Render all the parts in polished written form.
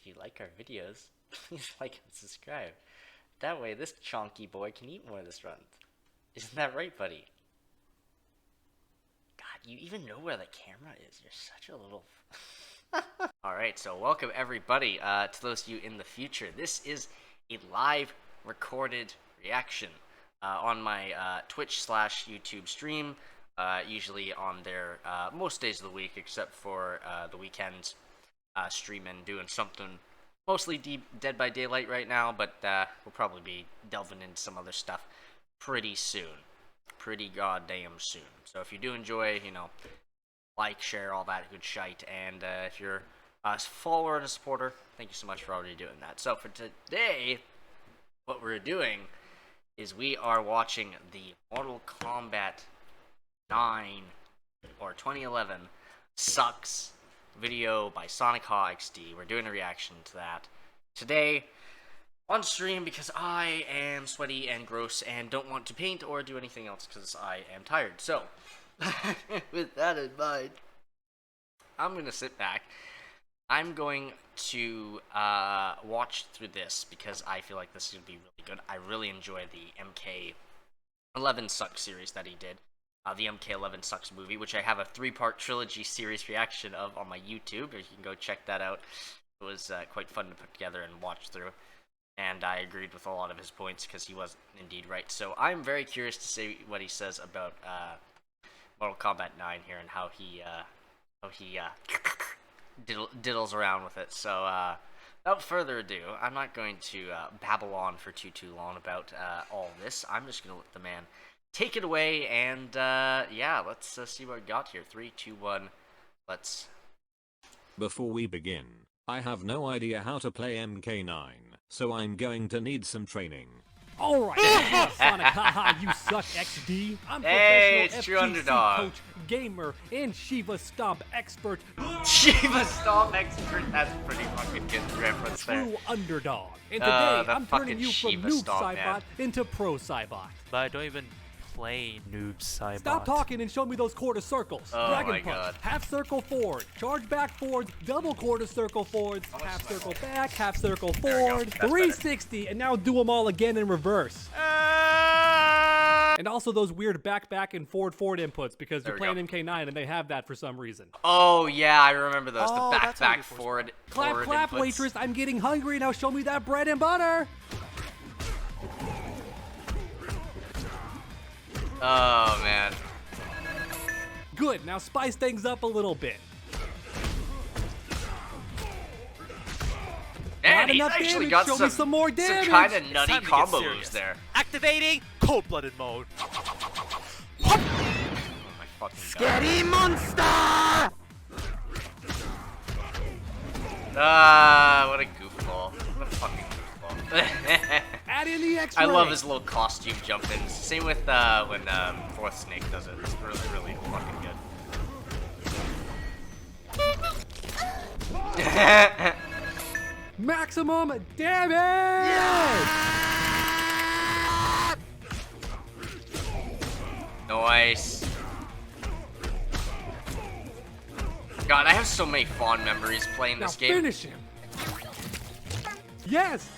if you like our videos, please like and subscribe. That way this chonky boy can eat more this run. Isn't that right, buddy? God, you even know where the camera is. You're such a little... Alright, so welcome everybody to those of you in the future. This is a live recorded reaction on my Twitch/YouTube stream, usually on there most days of the week except for the weekends, streaming, doing something mostly Dead by Daylight right now, but we'll probably be delving into some other stuff pretty soon. Pretty goddamn soon. So if you do enjoy, you know, like, share, all that good shite, and if you're a follower and a supporter, thank you so much for already doing that. So for today, what we're doing is we are watching the Mortal Kombat 9 or 2011 Sucks video by SonicHaXD. We're doing a reaction to that today on stream because I am sweaty and gross and don't want to paint or do anything else because I am tired. So, with that in mind, I'm going to sit back. I'm going to watch through this because I feel like this is going to be really good. I really enjoy the MK11 Sucks series that he did. The MK11 Sucks movie, which I have a 3-part trilogy series reaction of on my YouTube. You can go check that out. It was quite fun to put together and watch through. And I agreed with a lot of his points because he was indeed right. So I'm very curious to see what he says about Mortal Kombat 9 here and how he diddles around with it. So without further ado, I'm not going to babble on for too long about all this. I'm just going to let the man take it away, and yeah, let's see what we got here. 3, 2, 1, let's... Before we begin, I have no idea how to play MK9, so I'm going to need some training. Alright, Sonic, haha, you suck, XD. I'm Hey, professional it's true FGC underdog. coach, gamer, and Shiva Stomp expert. Shiva Stomp expert, that's pretty fucking good reference there. True underdog. And today, the I'm fucking turning you from Shiva noob Stomp, Cybot man. into pro Cybot. But I don't even play Noob Cybot. Stop talking and show me those quarter circles. Oh Dragon my Punch, God. half circle forward, charge back forwards, double quarter circle forwards, half circle back, half circle There we go. forward, That's better. 360, and now do them all again in reverse. And also those weird back and forward inputs because There you're we playing MK9 and they have that for some reason. Oh yeah, I remember those. Oh, The that's how you back, do forward, Clap, forward clap, inputs. waitress. I'm getting hungry. Now show me that bread and butter. Oh man. Good. Now spice things up a little bit. Man, Not he's enough actually damage. got Show me some more damage. kind of It's nutty time to get combo serious. moves there. Activating cold-blooded mode. Oh my fucking god. Scary monster! Ah, what a goofball. What a fucking goofball. Add in the X-ray. I love his little costume jump ins. Same with when Fourth Snake does it. It's really fucking good. Maximum damage! Nice. God, I have so many fond memories playing Now this game. finish him. Yes,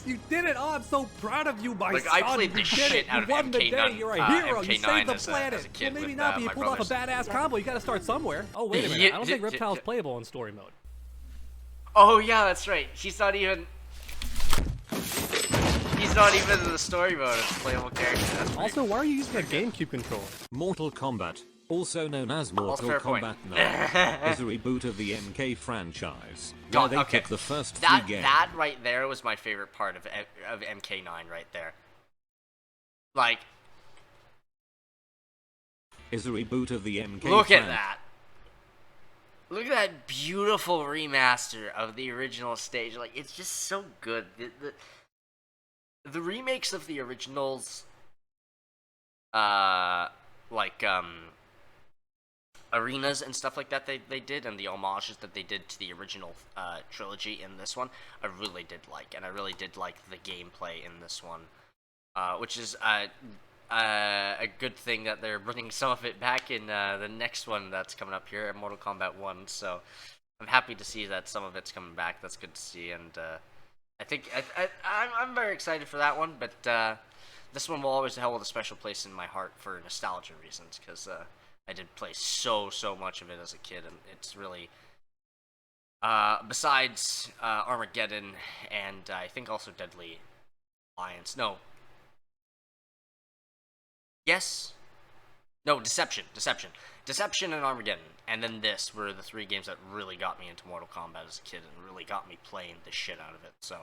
you did it. Oh, I'm so proud of you, my Like, son. I played you the did shit it. out You of won the MK9, day. You're a hero. You MK9 saved the as a planet. kid Well, maybe with, not, but you my pulled off a brothers. badass combo. You got to start somewhere. Oh, wait a minute. I don't think Reptile's playable in story mode. Oh yeah, that's right. He's not even in the story mode as a playable character. That's pretty Also, why are you using a GameCube controller? Mortal Kombat, also known as Mortal fair point. Kombat 9, is a reboot of the MK franchise. Where God, they okay. took the first that three games. that right there was my favorite part of MK9 right there. Like, Is a reboot of the MK look at fran- that. Look at that beautiful remaster of the original stage. Like, it's just so good. The remakes of the originals, arenas and stuff like that they did, and the homages that they did to the original trilogy in this one, I really did like, and I really did like the gameplay in this one, which is a good thing that they're bringing some of it back in the next one that's coming up here, Mortal Kombat 1. So I'm happy to see that some of it's coming back. That's good to see, and I think I'm very excited for that one. But this one will always hold a special place in my heart for nostalgia reasons, because I did play so much of it as a kid, and it's really besides Armageddon and I think also Deadly Alliance. No. Yes. No, Deception and Armageddon, and then this were the 3 games that really got me into Mortal Kombat as a kid and really got me playing the shit out of it. So,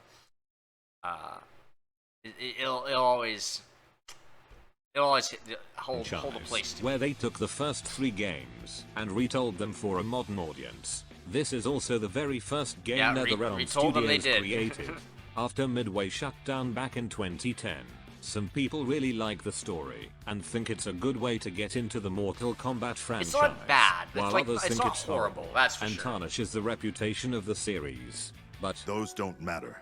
it'll always hold a place to where they took the first 3 games and retold them for a modern audience. This is also the very first game NetherRealm Studios created after Midway shut down back in 2010. Some people really like the story and think it's a good way to get into the Mortal Kombat franchise. It's not bad. While others think not it's horrible. That's for and sure. tarnishes the reputation of the series. But those don't matter.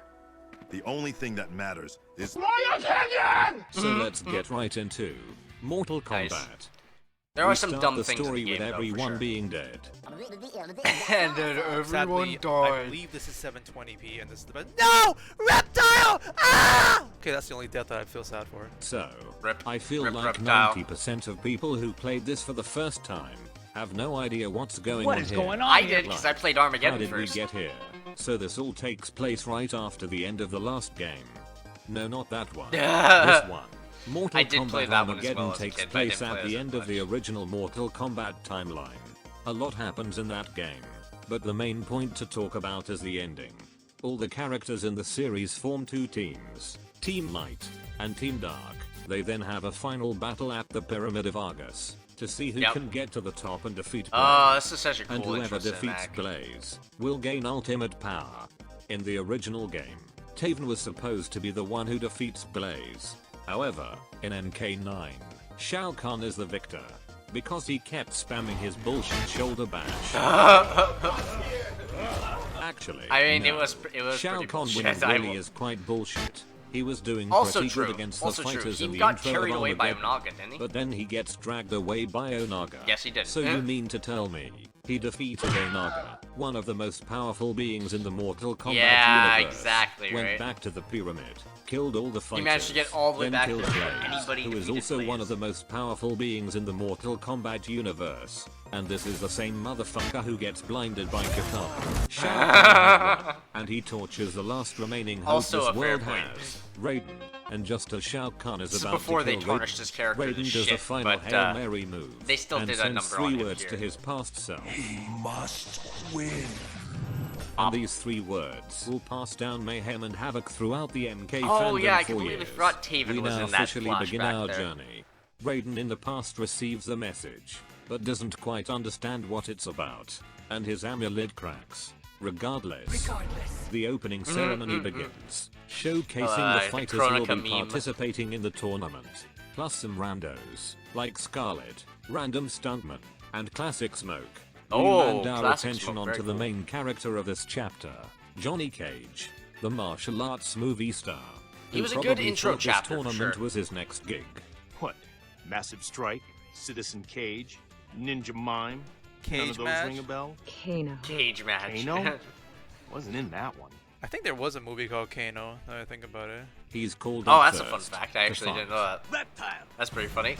The only thing that matters is my opinion! So let's get right into Mortal Kombat. Nice. There are some dumb the things in story the game, with everyone sure. being dead. And then everyone Sadly, I died. believe this is 720p, and this is the best. No! Reptile! Ah! Okay, that's the only death that I feel sad for. So, Rip- I feel rip like reptile. 90% of people who played this for the first time have no idea what's going on What is here. going on I here? did, because I played How Armageddon did first. we get here? So this all takes place right after the end of the last game. No, not that one. This one. Mortal I did Kombat play that one as Armageddon well as a takes kid, but I place didn't play at as the end of much. the original Mortal Kombat timeline. A lot happens in that game, but the main point to talk about is the ending. All the characters in the series form 2 teams, Team Light and Team Dark. They then have a final battle at the Pyramid of Argus to see who Yep. can get to the top and defeat Blaze. Oh, this is such a And cool whoever intro defeats cinematic. Blaze will gain ultimate power. In the original game, Taven was supposed to be the one who defeats Blaze. However, in MK9, Shao Kahn is the victor because he kept spamming his bullshit shoulder bash. Actually, I mean, no. it was Shao pretty Kahn bullshit. winning I really will- is quite bullshit. He was doing Also pretty true. good against Also the true. fighters He in the got intro carried of away by Armageddon, Onaga, didn't he? But then he gets dragged away by Onaga. Yes, he did. So you mean to tell me he defeated Onaga, one of the most powerful beings in the Mortal Kombat Yeah, universe? exactly, Went right. back to the pyramid, killed all the fighters. managed to get all the way then back killed there before Blaze, anybody who is defeated also one of Blaze. the most powerful beings in the Mortal Kombat universe. And this is the same motherfucker who gets blinded by Katana. Shao Kahn, won, and he tortures the last remaining hope Also this a fair world point. has, Raiden. And just as Shao Kahn is This is about before to they kill tarnished Raiden, his character to Raiden does shit, a final but, Hail Mary move. they still and did a sends number 3 on him words here. to his past self. must win. And these 3 words will pass down mayhem and havoc throughout the MK Oh, fandom yeah, I for completely years. forgot Taven we was now in that officially begin flashback our there. journey. Raiden in the past receives the message, but doesn't quite understand what it's about, and his amulet cracks. Regardless, the opening ceremony begins, showcasing the fighters who will Chronica be meme. participating in the tournament, plus some randos, like Scarlet, random stuntman, and Classic Smoke. We Oh, land our Classic attention Smoke, onto very the cool. main character of this chapter, Johnny Cage, the martial arts movie star. He who was a good probably intro thought chapter, This for tournament sure. was his next gig. What? Massive Strike, Citizen Cage, Ninja Mime. None Cage of those match? ring a bell? Kano. Cage match. Kano? Wasn't in that one. I think there was a movie called Kano, now that I think about it. He's called Oh, up that's a fun first fact. I to actually didn't fight. know that. Reptile! That's pretty funny.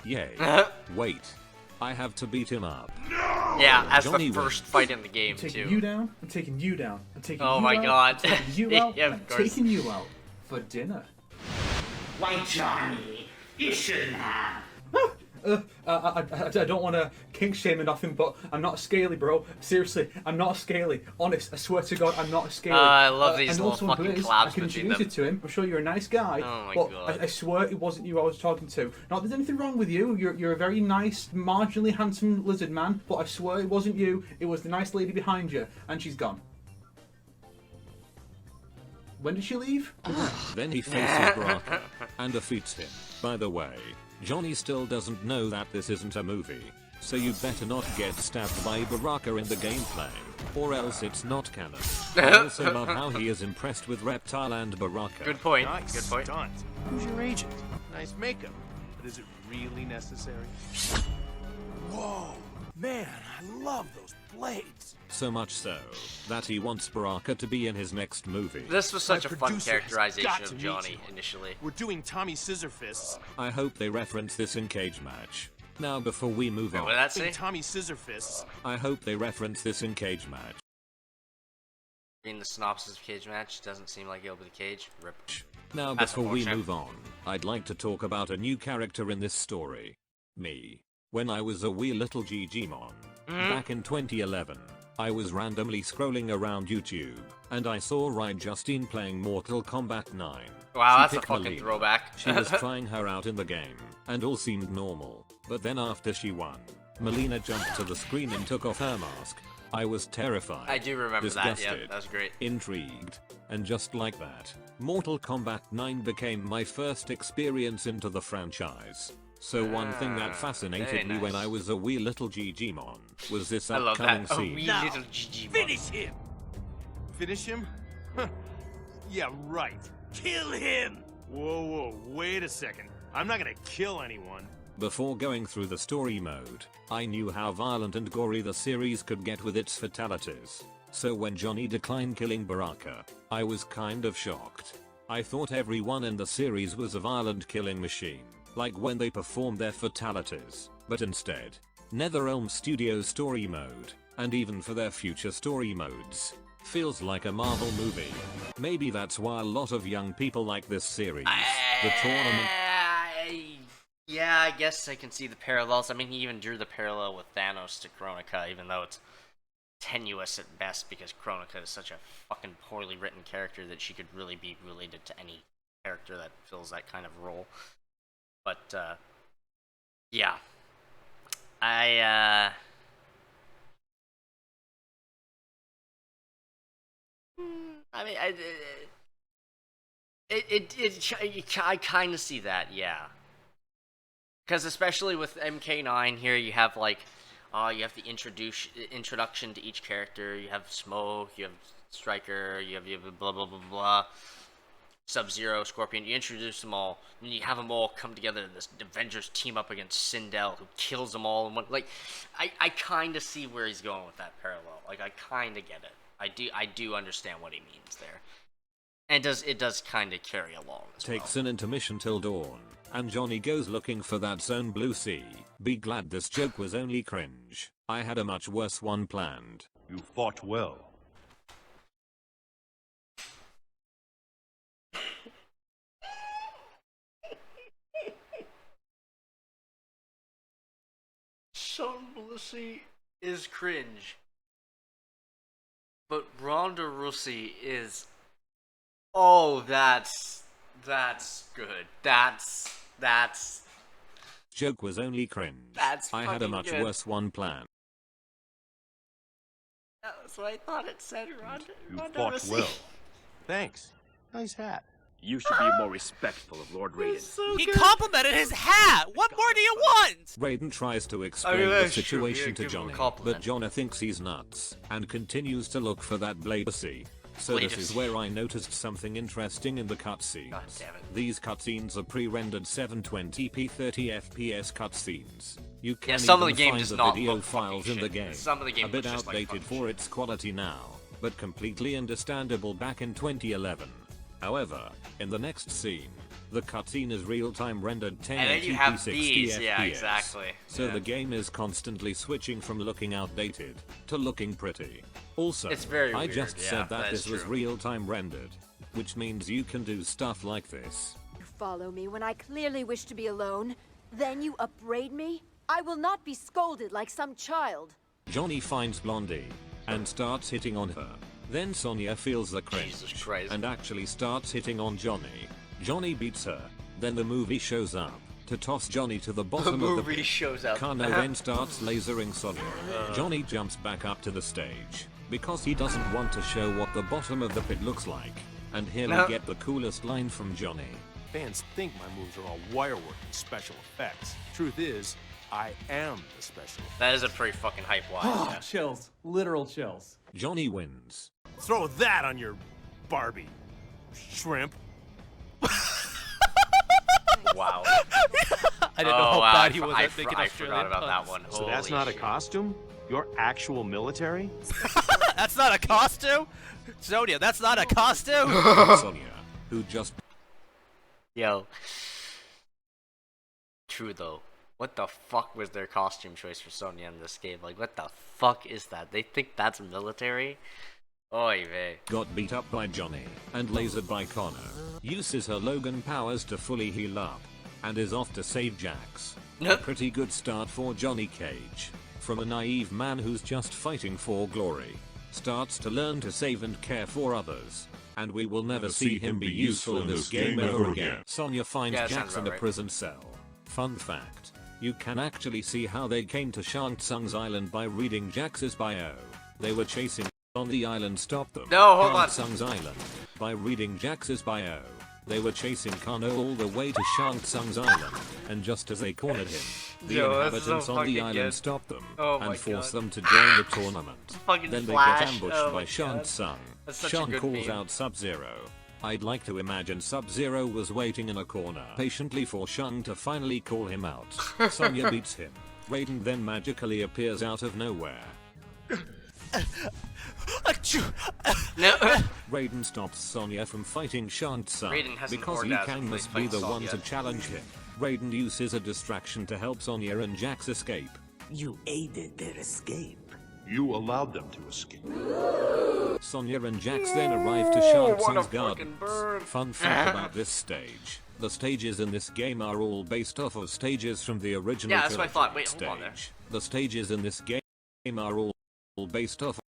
Yay. Wait. I have to beat him up. Yeah, as Johnny the first wins. fight in the game, I'm taking too. you down. I'm taking you down. I'm taking Oh you my out. God. I'm taking you out. Yeah, and of I'm course. taking you out for dinner. Why, Johnny, you shouldn't have. I don't want to kink shame or nothing, but I'm not a scaly, bro. Seriously, I'm not a scaly. Honest, I swear to God, I'm not a scaly. I love these and little also fucking Blizz, collabs I can between introduce them. you to him. I'm sure you're a nice guy. Oh my but God. I swear it wasn't you I was talking to. Not that there's anything wrong with you. You're a very nice, marginally handsome lizard man. But I swear it wasn't you. It was the nice lady behind you, and she's gone. When did she leave? Then he faces Baraka and defeats him. By the way, Johnny still doesn't know that this isn't a movie, so you better not get stabbed by Baraka in the gameplay, or else it's not canon. I also love how he is impressed with Reptile and Baraka. Good point. Nice Good point. stunt. Who's your agent? Nice makeup. but is it really necessary? Whoa! Man, I love those blades! So much so that he wants Baraka to be in his next movie. This was such My a fun producer has characterization got of to meet Johnny you. initially. We're doing Tommy Scissorfists. I hope they reference this in Cage Match. Now before we move What on, did that say? Doing Tommy Scissorfists. I hope they reference this in Cage Match. Reading the synopsis of Cage Match doesn't seem like it'll be the cage. Rip. Now That's before we unfortunate. move on, I'd like to talk about a new character in this story. Me. When I was a wee little Gigimon. Back in 2011, I was randomly scrolling around YouTube, and I saw Ride Justine playing Mortal Kombat 9. Wow, She that's a picked fucking Melina. throwback. She was trying her out in the game, and all seemed normal. But then after she won, Melina jumped to the screen and took off her mask. I was terrified. I do remember that, yeah, disgusted, that was great. Intrigued, and just like that, Mortal Kombat 9 became my first experience into the franchise. So one thing that fascinated very me when nice. I was a wee little Gigimon was this I love upcoming that. A scene. wee Now, little GG. Finish him! Finish him? Huh. Yeah, right. Kill him! Whoa, whoa, wait a second. I'm not gonna kill anyone. Before going through the story mode, I knew how violent and gory the series could get with its fatalities. So when Johnny declined killing Baraka, I was kind of shocked. I thought everyone in the series was a violent killing machine, like when they performed their fatalities, but instead, NetherRealm Studios story mode, and even for their future story modes, feels like a Marvel movie. Maybe that's why a lot of young people like this series. The tournament. Yeah, I guess I can see the parallels. I mean, he even drew the parallel with Thanos to Kronika, even though it's tenuous at best because Kronika is such a fucking poorly written character that she could really be related to any character that fills that kind of role. But, yeah. I mean, I kind of see that, yeah. Because especially with MK9 here, you have like, you have the introduction to each character. You have Smoke, you have Striker, you have blah blah blah blah. Sub-Zero, Scorpion. You introduce them all, and you have them all come together. And this Avengers team up against Sindel, who kills them all in one. Like, I kind of see where he's going with that parallel. Like, I kind of get it. I do understand what he means there. And it does kind of carry along as Takes well. an intermission till dawn, and Johnny goes looking for that zone blue sea. Be glad this joke was only cringe. I had a much worse one planned. You fought well. Son Blussy is cringe. But Ronda Rousey is... Oh, that's good. That's... Joke was only cringe. That's I had a fucking much good. worse one planned. That's what I thought it said, Ronda You Ronda fought Rousey. well. Thanks. Nice hat. You should be more respectful of Lord Raiden. So He good. complimented his hat! What more do you want? Raiden tries to explain the that's true. situation Yeah, to give him a Johnny, compliment. but Johnny thinks he's nuts, and continues to look for that Bladersy. So this is Bladersy. where I noticed something interesting in the cutscenes. God damn it. These cutscenes are pre-rendered 720p 30 FPS cutscenes. You can Yeah, some of even the game find does the not video look fucking files in the shit. game. Some of the game a bit looks just like outdated fucking for its quality now, but completely understandable back in 2011. However, in the next scene, the cutscene is real-time rendered 1080p And then you have 60 these, FPS. yeah, exactly. So Yeah. the game is constantly switching from looking outdated to looking pretty. Also, It's very I weird, just yeah, said that that is this was true. real-time rendered, which means you can do stuff like this. You follow me when I clearly wish to be alone. Then you upbraid me? I will not be scolded like some child. Johnny finds Blondie and starts hitting on her. Then Sonya feels the cringe Jesus Christ. and actually starts hitting on Johnny. Johnny beats her. Then the movie shows up to toss Johnny to the The bottom of the movie pit. shows up. Kano then starts lasering Sonya. Johnny jumps back up to the stage because he doesn't want to show what the bottom of the pit looks like. And here No. we get the coolest line from Johnny. Fans think my moves are all wirework and special effects. Truth is, I am the special effects. That is a pretty fucking hype line. yeah. Chills. Literal chills. Johnny wins. Throw that on your Barbie. Shrimp. Wow. I didn't know how wow, bad he was I at making I Australian forgot about that puns. one. So that's Holy not a shit. costume? You're actual military? That's not a costume? Sonia, that's not a costume? Sonia, who just... Yo. True though. What the fuck was their costume choice for Sonya in this game? Like, what the fuck is that? They think that's military? Oy vey. got beat up by Johnny and lasered by Connor, uses her Logan powers to fully heal up, and is off to save Jax. A pretty good start for Johnny Cage. From a naive man who's just fighting for glory, starts to learn to save and care for others. And we will never see him be useful in this game ever again. Sonya finds Jax in a prison cell. Fun fact, you can actually see how they came to Shang Tsung's island by reading Jax's bio. They were chasing on the island, stop them. No, hold on. Shang Tsung's island. By reading Jax's bio. They were chasing Kano all the way to Shang Tsung's island, and just as they cornered him, the inhabitants on the island stopped them and forced them to join the tournament. Then they get ambushed by Shang Tsung. Shang calls out Sub-Zero. I'd like to imagine Sub-Zero was waiting in a corner patiently for Shang to finally call him out. Sonya beats him. Raiden then magically appears out of nowhere. No. Raiden stops Sonya from fighting Shang Tsung because Liu Kang must be the one to challenge him. Raiden uses a distraction to help Sonya and Jax escape. You aided their escape. You allowed them to escape. Sonya and Jax then arrive to Shang Tsung's gardens. Fun fact about this stage. The stages in this game are all based off of stages from the original Yeah, that's what I thought. Wait, stage. hold on there. The stages in this game are all based off Is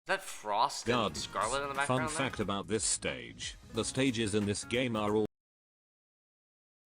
that Frost and gardens. Scarlet in the background Fun fact about this stage. The stages in this game are all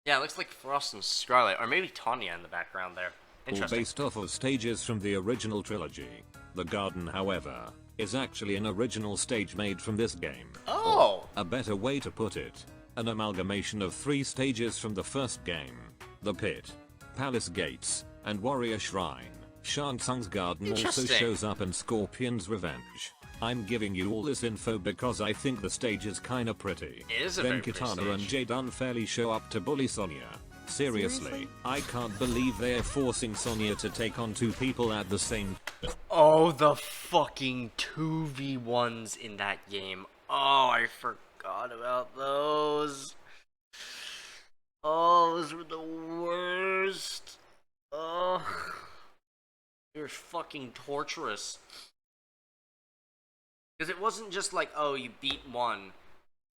Yeah, it looks like Frost and Scarlet, or maybe Tanya in the background there. Interesting. based off of stages from the original trilogy. The garden, however, is actually an original stage made from this game. Oh! A better way to put it, an amalgamation of 3 stages from the first game. The Pit, Palace Gates, and Warrior Shrine. Shang Tsung's garden also shows up in Scorpion's Revenge. I'm giving you all this info because I think the stage is kinda pretty. It is a Then very pretty Kitana and stage. Jade unfairly show up to bully Sonya. Seriously, I can't believe they're forcing Sonya to take on 2 people at the same time. Oh, the fucking 2v1s in that game. Oh, I forgot about those. Oh, those were the worst. Oh. They were fucking torturous. Because it wasn't just like, oh, you beat one,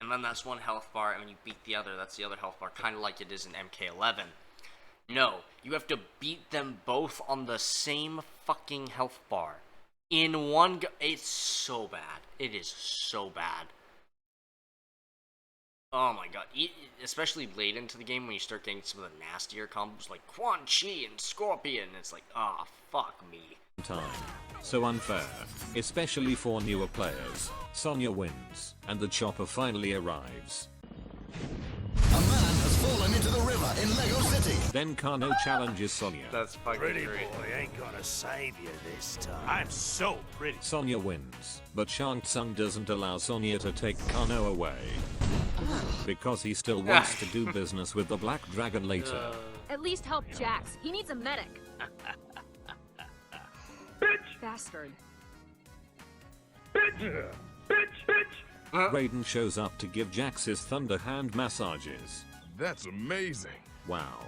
and then that's one health bar, and when you beat the other, that's the other health bar, kind of like it is in MK11. No, you have to beat them both on the same fucking health bar. In one go- It's so bad. It is so bad. Oh my god. Especially late into the game when you start getting some of the nastier combos like Quan Chi and Scorpion. It's like, ah, fuck me. Time. So unfair, especially for newer players. Sonya wins, and the chopper finally arrives. A man has fallen into the river in Lego City. Then Kano challenges Sonya. That's fucking Pretty great. boy ain't gonna save you this time. I'm so pretty. Sonya wins, but Shang Tsung doesn't allow Sonya to take Kano away. Because he still wants to do business with the Black Dragon later. At least help Jax. He needs a medic. Bastard. Raiden shows up to give Jax his thunder hand massages. That's amazing. Wow.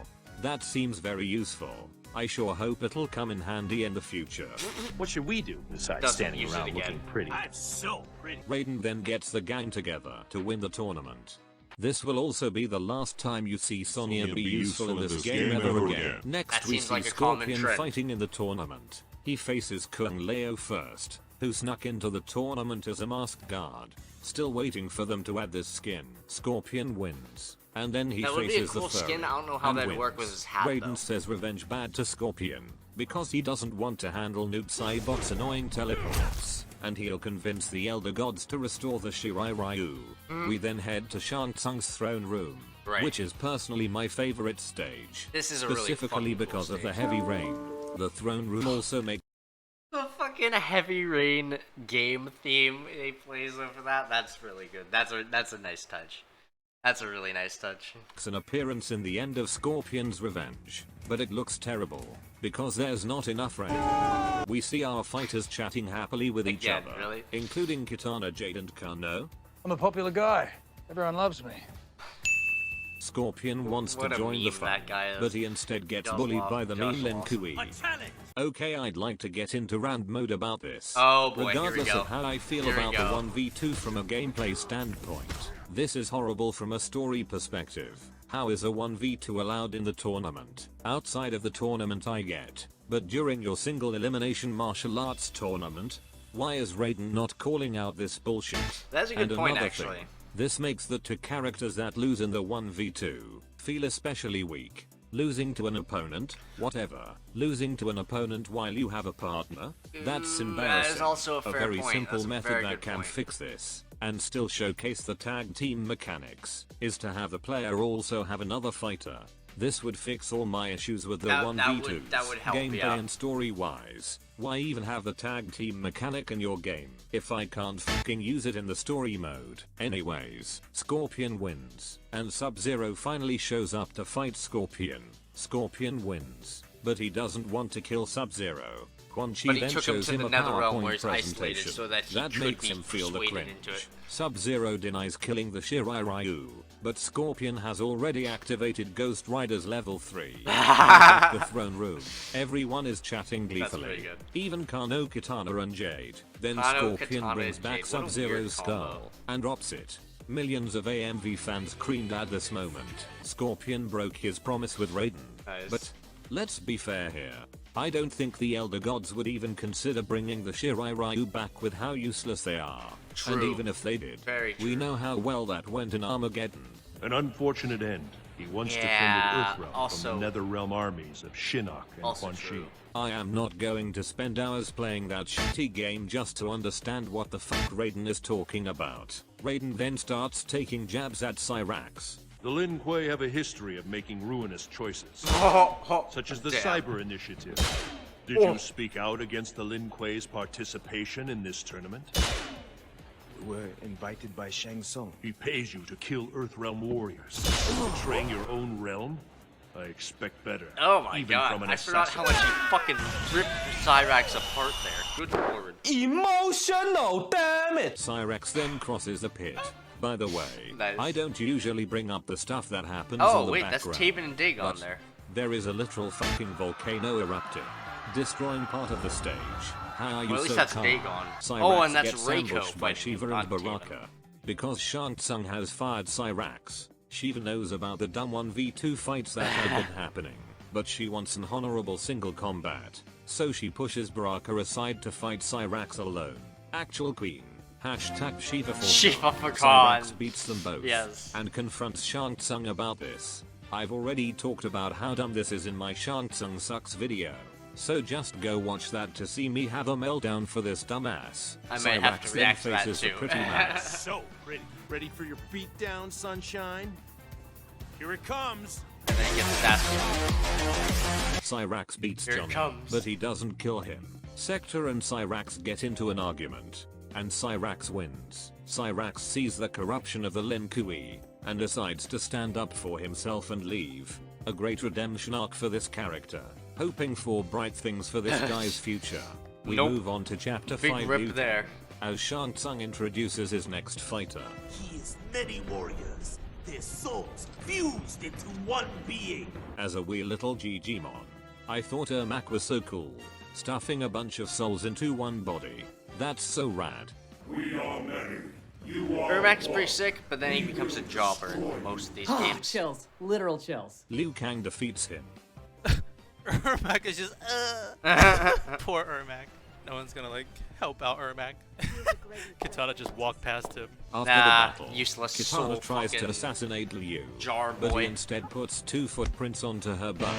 That seems very useful. I sure hope it'll come in handy in the future. What should we do besides Doesn't standing use it around again. looking pretty? I'm so pretty. Raiden then gets the gang together to win the tournament. This will also be the last time you see Sonya be useful in this game ever again. Next That we seems see like a common Scorpion trend. fighting in the tournament. He faces Kung Lao first, who snuck into the tournament as a masked guard. Still waiting for them to add this skin. Scorpion wins. And then he That would be a faces cool the furry skin. I don't know how and that'd work wins. with his hat, Raiden though. says revenge bad to Scorpion, because he doesn't want to handle Noob Saibot's annoying teleports. And he'll convince the Elder Gods to restore the Shirai Ryu. We then head to Shang Tsung's throne room, which is personally my favorite stage. This is a really specifically fucking cool because of the stage. heavy rain. The throne room also makes The fucking Heavy Rain game theme they plays over that. That's really good. That's a nice touch. That's a really nice touch. It's an appearance in the end of Scorpion's Revenge, but it looks terrible because there's not enough rain. We see our fighters chatting happily with each other, really? including Kitana, Jade, and Kano. I'm a popular guy. Everyone loves me. Scorpion wants to join the fun, but he instead gets bullied by the mean Lin Kui. Okay, I'd like to get into rant mode about this. Oh boy, regardless here we go. of how I feel about the 1v2 from a gameplay standpoint, this is horrible from a story perspective. How is a 1v2 allowed in the tournament? Outside of the tournament I get, but during your single elimination martial arts tournament, why is Raiden not calling out this bullshit? That's a good point, actually. This makes the two characters that lose in the 1v2 feel especially weak. Losing to an opponent, whatever. Losing to an opponent while you have a partner? That's embarrassing. That is also a fair very point. simple method that can fix this, and still showcase the tag team mechanics, is to have the player also have another fighter. This would fix all my issues with the 1v2s, that would help, gameplay and story-wise. Why even have the tag team mechanic in your game if I can't fucking use it in the story mode? Anyways, Scorpion wins, and Sub-Zero finally shows up to fight Scorpion. Scorpion wins, but he doesn't want to kill Sub-Zero. Quan Chi then shows him a PowerPoint presentation that makes him feel the cringe. Sub-Zero denies killing the Shirai Ryu, but Scorpion has already activated Ghost Rider's level 3. At the throne room, everyone is chatting gleefully. Even Kano, Kitana and Jade. Then Scorpion brings back Sub-Zero's skull and drops it. Millions of AMV fans creamed at this moment. Scorpion broke his promise with Raiden. But let's be fair here. I don't think the Elder Gods would even consider bringing the Shirai Ryu back with how useless they are. True. And even if they did, we know how well that went in Armageddon. An unfortunate end. He once defended Earthrealm from the Netherrealm armies of Shinnok and Quan Chi. I am not going to spend hours playing that shitty game just to understand what the fuck Raiden is talking about. Raiden then starts taking jabs at Cyrax. The Lin Kuei have a history of making ruinous choices, such as the Cyber Initiative. Did you speak out against the Lin Kuei's participation in this tournament? We were invited by Shang Tsung. He pays you to kill Earthrealm warriors. Betraying your own realm? I expect better. Oh my even god, from an I forgot how much he fucking ripped Cyrax apart there. Good lord. Emotional, damn it! Cyrax then crosses the pit. By the way, I don't usually bring up the stuff that happens in the background. That's Taven and Dig on there. There is a literal fucking volcano erupting, destroying part of the stage. How are you at least so that's calm? Dig on. Cyrax and that's gets Reiko ambushed by fighting, Shiva not and Baraka. Because Shang Tsung has fired Cyrax, Shiva knows about the dumb 1v2 fights that have been happening, but she wants an honorable single combat, so she pushes Baraka aside to fight Cyrax alone. Actual queen. Hashtag Shiva for Cyrax beats them both and confronts Shang Tsung about this. I've already talked about how dumb this is in my Shang Tsung sucks video, so just go watch that to see me have a meltdown for this dumbass. I might have to react to that too. Pretty nice. So, ready for your beatdown, sunshine? Here it comes! And then he gets his ass. Cyrax beats Johnny, but he doesn't kill him. Sector and Cyrax get into an argument, and Cyrax wins. Cyrax sees the corruption of the Lin Kui, and decides to stand up for himself and leave. A great redemption arc for this character. Hoping for bright things for this guy's future. We move on to chapter 5 rip there. as Shang Tsung introduces his next fighter. He is many warriors, their souls fused into one being. As a wee little Gigimon, I thought Ermac was so cool, stuffing a bunch of souls into one body. That's so rad. We are many. Ermac's pretty sick, but then he becomes a jobber in most of these games. Chills. Literal chills. Liu Kang defeats him. Ermac is just, poor Ermac. No one's gonna, like, help out Ermac. Kitana just walked past him. After the battle, useless Kitana tries to assassinate Liu, but he instead puts 2 footprints onto her butt.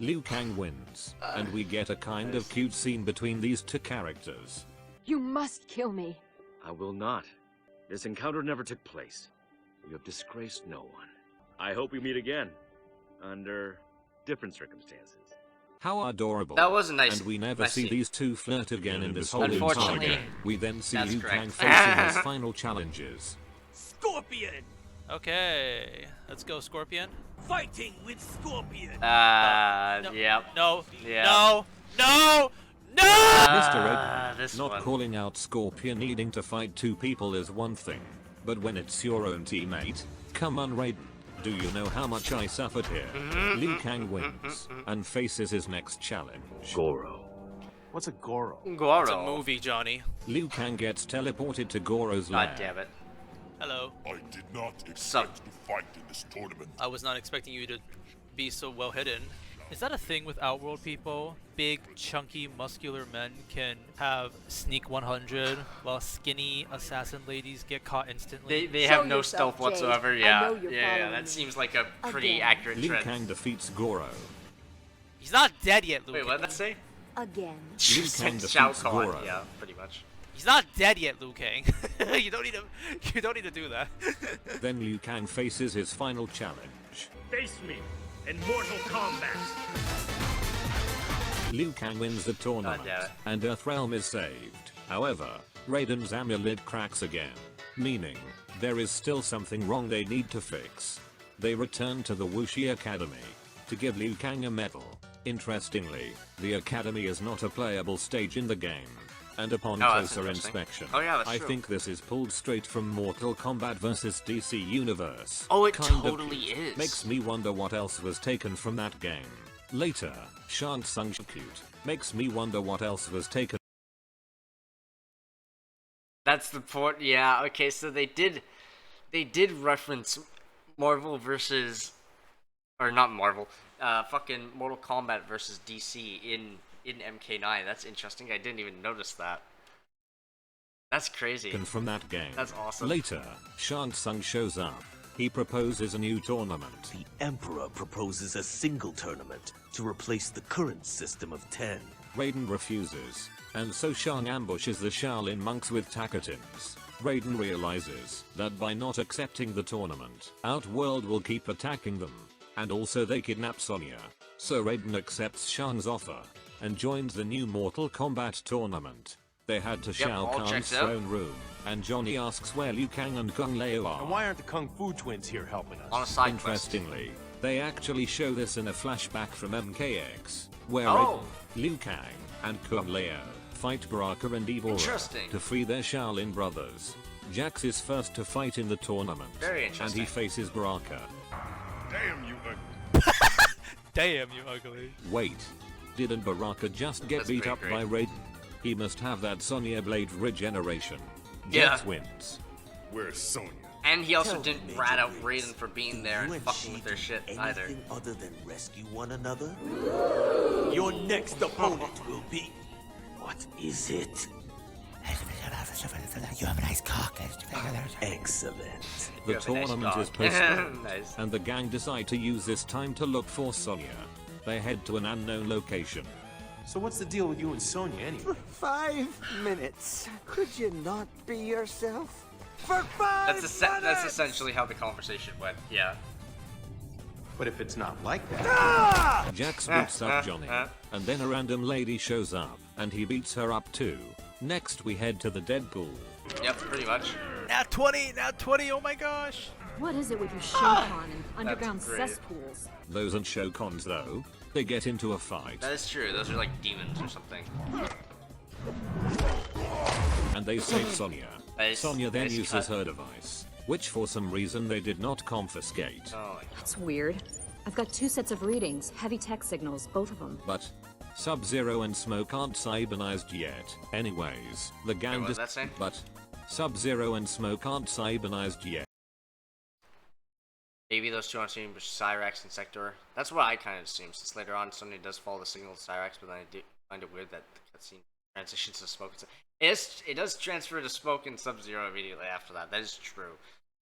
Liu Kang wins, and we get a kind of cute scene between these two characters. You must kill me. I will not. This encounter never took place. You have disgraced no one. I hope we meet again, under different circumstances. How adorable. That was a nice. And we never see these two flirt again in this whole entire Unfortunately, game. We then see that's Liu correct. Kang facing his final challenges. Scorpion! Okay, let's go, Scorpion. Fighting with Scorpion. Yep. No. Yep. No. No. No. Mr. Ed, not one. calling out Scorpion needing to fight two people is one thing, but when it's your own teammate, come on, Raiden. Do you know how much I suffered here? Liu Kang wins and faces his next challenge. Goro. What's a Goro? Goro. It's a movie, Johnny. Liu Kang gets teleported to Goro's God lair. damn it. Hello. I did not expect to fight in this tournament. I was not expecting you to be so well hidden. Is that a thing with Outworld people? Big, chunky, muscular men can have sneak 100 while skinny assassin ladies get caught instantly? They have no yourself, stealth Jade. whatsoever. I Yeah. know you're Yeah. following That me. seems like a pretty Again. accurate Liu trend. Kang defeats Goro. He's not dead yet, Wait, Luke. what did that say? Again. Liu Kang Shao defeats Kahn. Goro. Yeah, pretty much. He's not dead yet, Liu Kang. You don't need to. You don't need to do that. Then Liu Kang faces his final challenge. Face me in Mortal Kombat. Liu Kang wins the tournament, damn it. and Earthrealm is saved. However, Raiden's amulet cracks again, meaning there is still something wrong they need to fix. They return to the Wuxi Academy to give Liu Kang a medal. Interestingly, the Academy is not a playable stage in the game, and upon that's closer interesting. inspection, Oh, yeah, that's I true. think this is pulled straight from Mortal Kombat vs. DC Universe. Oh, it Kind of totally cute. is. Makes me wonder what else was taken from that game. Later, Shang Tsung's cute. Makes me wonder what else was taken. That's the point. Yeah. Okay. So they did reference Marvel versus, or not Marvel. Fucking Mortal Kombat versus DC in MK9. That's interesting. I didn't even notice that. That's crazy. From that game. That's awesome. Later, Shang Tsung shows up. He proposes a new tournament. The Emperor proposes a single tournament to replace the current system of 10. Raiden refuses, and so Shang ambushes the Shaolin monks with Takatins. Raiden realizes that by not accepting the tournament, Outworld will keep attacking them, and also they kidnap Sonya. So Raiden accepts Shang's offer, and joins the new Mortal Kombat tournament. They head to Shao all Kahn's checks out. throne room, and Johnny asks where Liu Kang and Kung Lao are. And why aren't the Kung Fu twins here helping us? On a side quest. Interestingly, they actually show this in a flashback from MKX, where Oh. Raiden, Liu Kang, and Kung Lao fight Baraka and Evora Interesting. to free their Shaolin brothers. Jax is first to fight in the tournament, Very and interesting. he faces Baraka. Damn you, Damn, you ugly. Wait, didn't Baraka just get That's beat pretty up great. by Raiden? He must have that Sonya Blade regeneration. Yeah. Jax wins. Where's Sonya? And he also Tell didn't me, rat out Major Raiden Briggs, for being do there you and fucking with their she shit do either. anything other than rescue one another? Your next opponent will be... What is it? You have a nice cock. Excellent. The You have a nice tournament is dog. postponed, Nice. and the gang decide to use this time to look for Sonya. They head to an unknown location. So what's the deal with you and Sonya anyway? 5 minutes. Could you not be yourself? For 5 That's minutes! essentially how the conversation went. Yeah. But if it's not like that... Jax beats up Johnny, and then a random lady shows up, and he beats her up too. Next we head to the Deadpool. Yep. Pretty much. Now 20. Now 20. Oh my gosh. What is it with your Shokan and underground great. cesspools? Those aren't Shokons though. They get into a fight, That is true. Those are like demons or something. and they save Sonya. Nice. Sonya then Nice uses cut. her device, which for some reason they did not confiscate. Oh my god. That's weird. I've got 2 sets of readings, heavy tech signals, both of them. But Sub-Zero and Smoke aren't cybernized yet. Anyways, the gang what does that say? But Sub-Zero and Smoke aren't cybernized yet. Maybe those two aren't seen, but Cyrax and Sector. That's what I kind of assume, since later on Sonya does follow the signal of Cyrax, but then I do find it weird that the cutscene transitions to Smoke. It does transfer to Smoke and Sub-Zero immediately after that. That is true.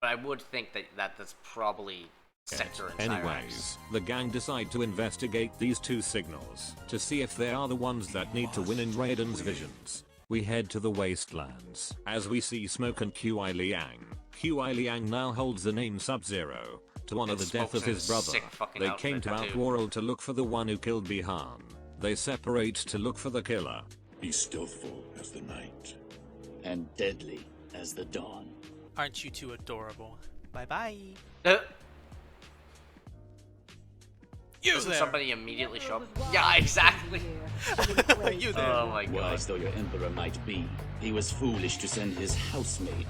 But I would think that's probably Sector and Cyrax. Anyways, the gang decide to investigate these 2 signals to see if they are the ones that need to win in Raiden's visions. We head to the Wastelands as we see Smoke and Qi Liang. Qi Liang now holds the name Sub-Zero to honor And the death Smoke's of in his a brother. sick fucking They came to outfit, too. Outworld to look for the one who killed Bihan. They separate to look for the killer. Be stealthful as the night, and deadly as the dawn. Aren't you two adorable? Bye-bye. Doesn't somebody immediately show up? Yeah, exactly. You there. Oh my god. Wise though your emperor might be, he was foolish to send his housemate.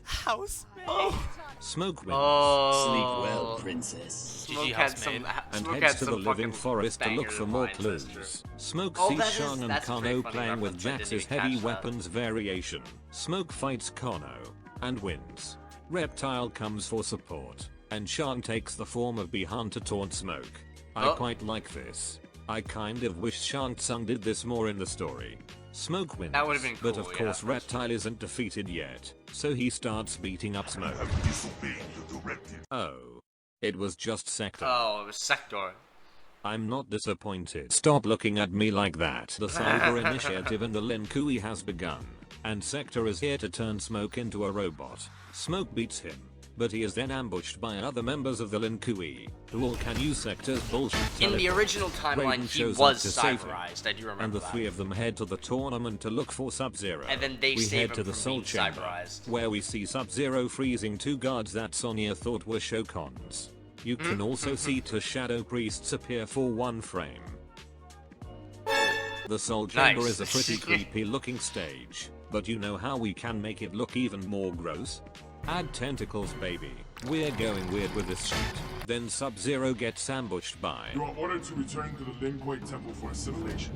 Housemate? Smoke wins. Sleep well, princess. Smoke had some, and Smoke heads had to the some living fucking forest to look bangers for of more lines, that's true. clues. Smoke Oh, sees that is- Shang and that's a pretty Kano funny playing with reference, I didn't Jax's even heavy catch that. weapons variation. Smoke fights Kano and wins. Reptile comes for support, and Shang takes the form of Bihan to taunt Smoke. I quite like this. I kind of wish Shang Tsung did this more in the story. Smoke wins, That would've been but cool, of yeah. course Reptile isn't defeated yet, so he starts beating up Smoke. Oh. It was just Sector. Oh, it was Sector. I'm not disappointed. Stop looking at me like that. The Cyber Initiative in the Lin Kui has begun, and Sector is here to turn Smoke into a robot. Smoke beats him, but he is then ambushed by other members of the Lin Kui, who all can use Sector's bullshit In the teleport. original timeline, Raiden he shows was up to save him, cyberized. I do remember and the that. three of them head to the tournament to look for Sub-Zero. And then they we save head him to the from Soul being Chamber, cyberized. where we see Sub-Zero freezing two guards that Sonya thought were Shokons. You can also see two Shadow Priests appear for one frame. The Soul Chamber Nice. is a pretty creepy looking stage, but you know how we can make it look even more gross? Add tentacles, baby. We're going weird with this shit. Then Sub-Zero gets ambushed by... You are ordered to return to the Lin Kuei Temple for assimilation.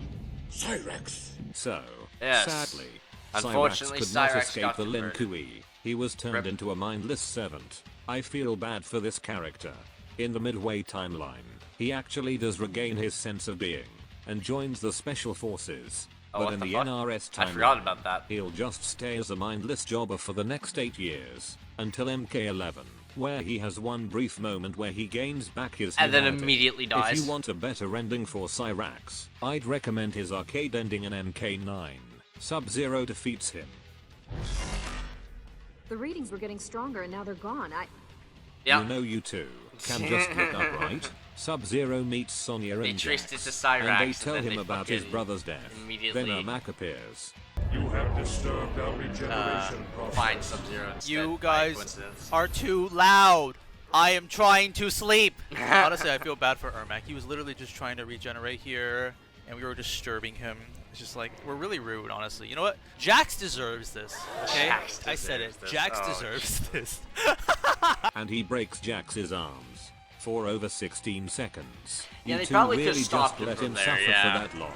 Cyrax. So, Yes. sadly, Unfortunately, Cyrax could not Cyrax escape got the Lin converted. Kui. He was turned into a mindless servant. I feel bad for this character. In the Midway timeline, he actually does regain his sense of being, and joins the Special Forces. Oh, But what in the the fuck? NRS I timeline, forgot about that. he'll just stay as a mindless jobber for the next 8 years, until MK11, where he has one brief moment where he gains back his And then humanity. immediately dies. If you want a better ending for Cyrax, I'd recommend his arcade ending in MK9. Sub-Zero defeats him. The readings were getting stronger and now they're gone. You know you two can just look up, right? Sub-Zero meets Sonya They and traced it Jax, to Cyrax, and they and tell then him they about his fucking brother's death. immediately- Then Ermac appears. You have disturbed our regeneration process. Find Sub-Zero instead. You by guys coincidence. are too loud. I am trying to sleep. Honestly, I feel bad for Ermac. He was literally just trying to regenerate here, and we were disturbing him. It's just like, we're really rude, honestly. You know what? Jax deserves this, okay? Jax I said it. deserves this. Jax Oh. deserves this. And he breaks Jax's arms for over 16 seconds. Yeah, You they two probably could've really stopped just him let from him there, suffer yeah. for that long.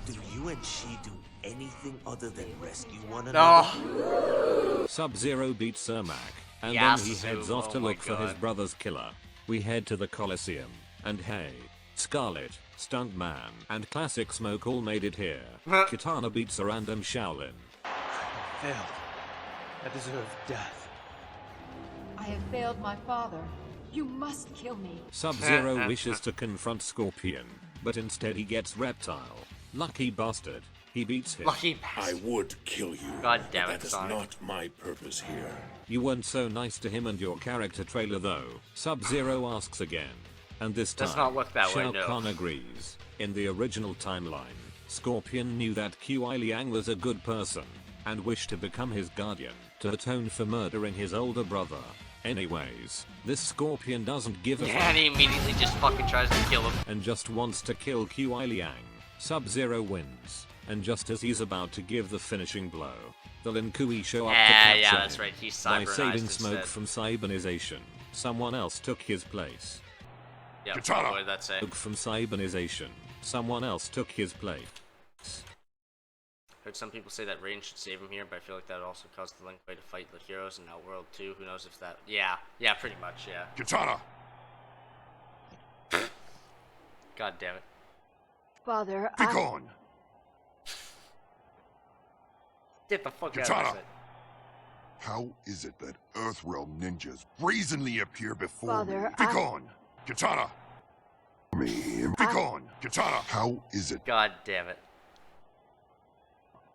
Do you and she do anything other than rescue one No. another? Sub-Zero beats Ermac, and Yeah, then he Suzu, heads off to oh my look for his God. brother's killer. We head to the Colosseum, and hey, Scarlet, Stuntman, and Classic Smoke all made it here. Kitana beats a random Shaolin. Failed. I deserve death. I have failed my father. You must kill me. Sub-Zero wishes to confront Scorpion, but instead he gets Reptile. Lucky bastard. He beats him. Lucky I would kill you. God damn but it, that is Sonic. not my purpose here. You weren't so nice to him and your character trailer though. Sub-Zero asks again. And this time, Does not look that way, Shao no. Kahn agrees. In the original timeline, Scorpion knew that Kuai Liang was a good person, and wished to become his guardian, to atone for murdering his older brother. Anyways, this Scorpion doesn't give a Yeah, fuck, and he immediately just fucking tries to kill him. and just wants to kill Kuai Liang. Sub-Zero wins, and just as he's about to give the finishing blow, the Lin Kui show up to capture Yeah, him. that's right, he's By cybernized saving instead. Smoke from cybernization, someone else took his place. Yeah, Katana. what did that say? Smoke from cybernization, someone else took his place. Heard some people say that Raiden should save him here, but I feel like that would also cause the Lin Kuei to fight the heroes in Outworld too. Who knows if that... Yeah, pretty much, yeah. Katana. God damn it. Father, Be gone. Get the fuck out Katana. of it. How is it that Earthrealm ninjas brazenly appear before Father, me? Be gone. Katana. Me. Be gone. Katana. How is it? God damn it.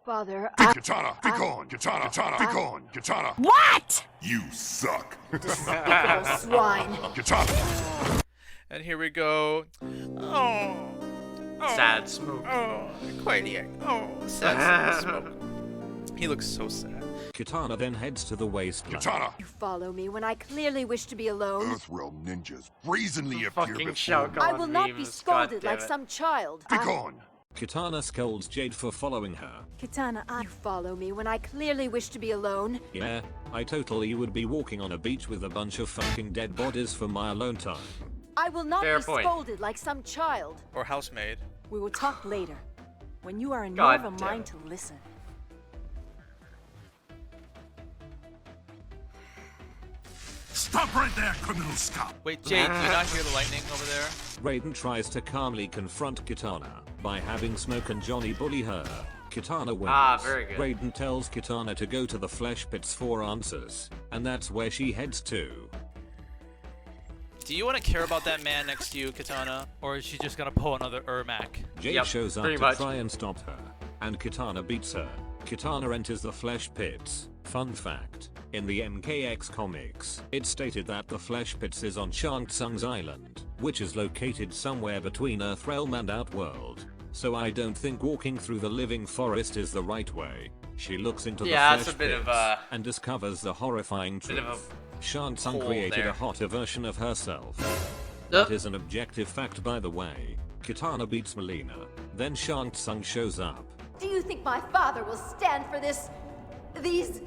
Father, Katana. Be gone. Katana. Katana. Be gone. Katana. What? You suck. Despicable swine. Katana. And here we go. Oh. Sad Smoke. Oh, Kuai Liang. Oh, sad Smoke. He looks so sad. Kitana then heads to the wasteland. Kitana! You follow me when I clearly wish to be alone. Earthrealm ninjas brazenly appear before me. I will not be scolded like some child. Be gone! Kitana scolds Jade for following her. Kitana, you follow me when I clearly wish to be alone. Yeah, I totally would be walking on a beach with a bunch of fucking dead bodies for my alone time. I will not be scolded like some child. Or housemaid. We will talk later, when you are in more of a mind to listen. Stop right there, criminal scum! Wait, Jade, do you not hear the lightning over there? Raiden tries to calmly confront Kitana by having Smoke and Johnny bully her. Kitana wins. Very good. Raiden tells Kitana to go to the flesh pits for answers, and that's where she heads to. Do you want to care about that man next to you, Kitana? Or is she just gonna pull another Ermac? Jade shows up to try and stop her, and Kitana beats her. Kitana enters the flesh pits. Fun fact, in the MKX comics, it's stated that the flesh pits is on Shang Tsung's island, which is located somewhere between Earthrealm and Outworld. So I don't think walking through the living forest is the right way. She looks into the flesh pits and discovers the horrifying truth. Shang Tsung created a hotter version of herself. That is an objective fact, by the way. Kitana beats Melina, then Shang Tsung shows up. Do you think my father will stand for these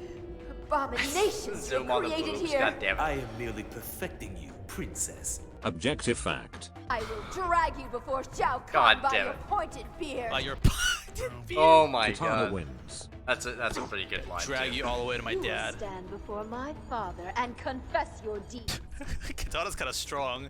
abominations you created here? I am merely perfecting you, princess. Objective fact. I will drag you before Shao Kahn by your pointed beard. By your pointed beard. Oh my Kitana wins. That's a pretty good line. Drag you all the way to my You will dad. stand before my father and confess your deeds. Kitana's kind of strong.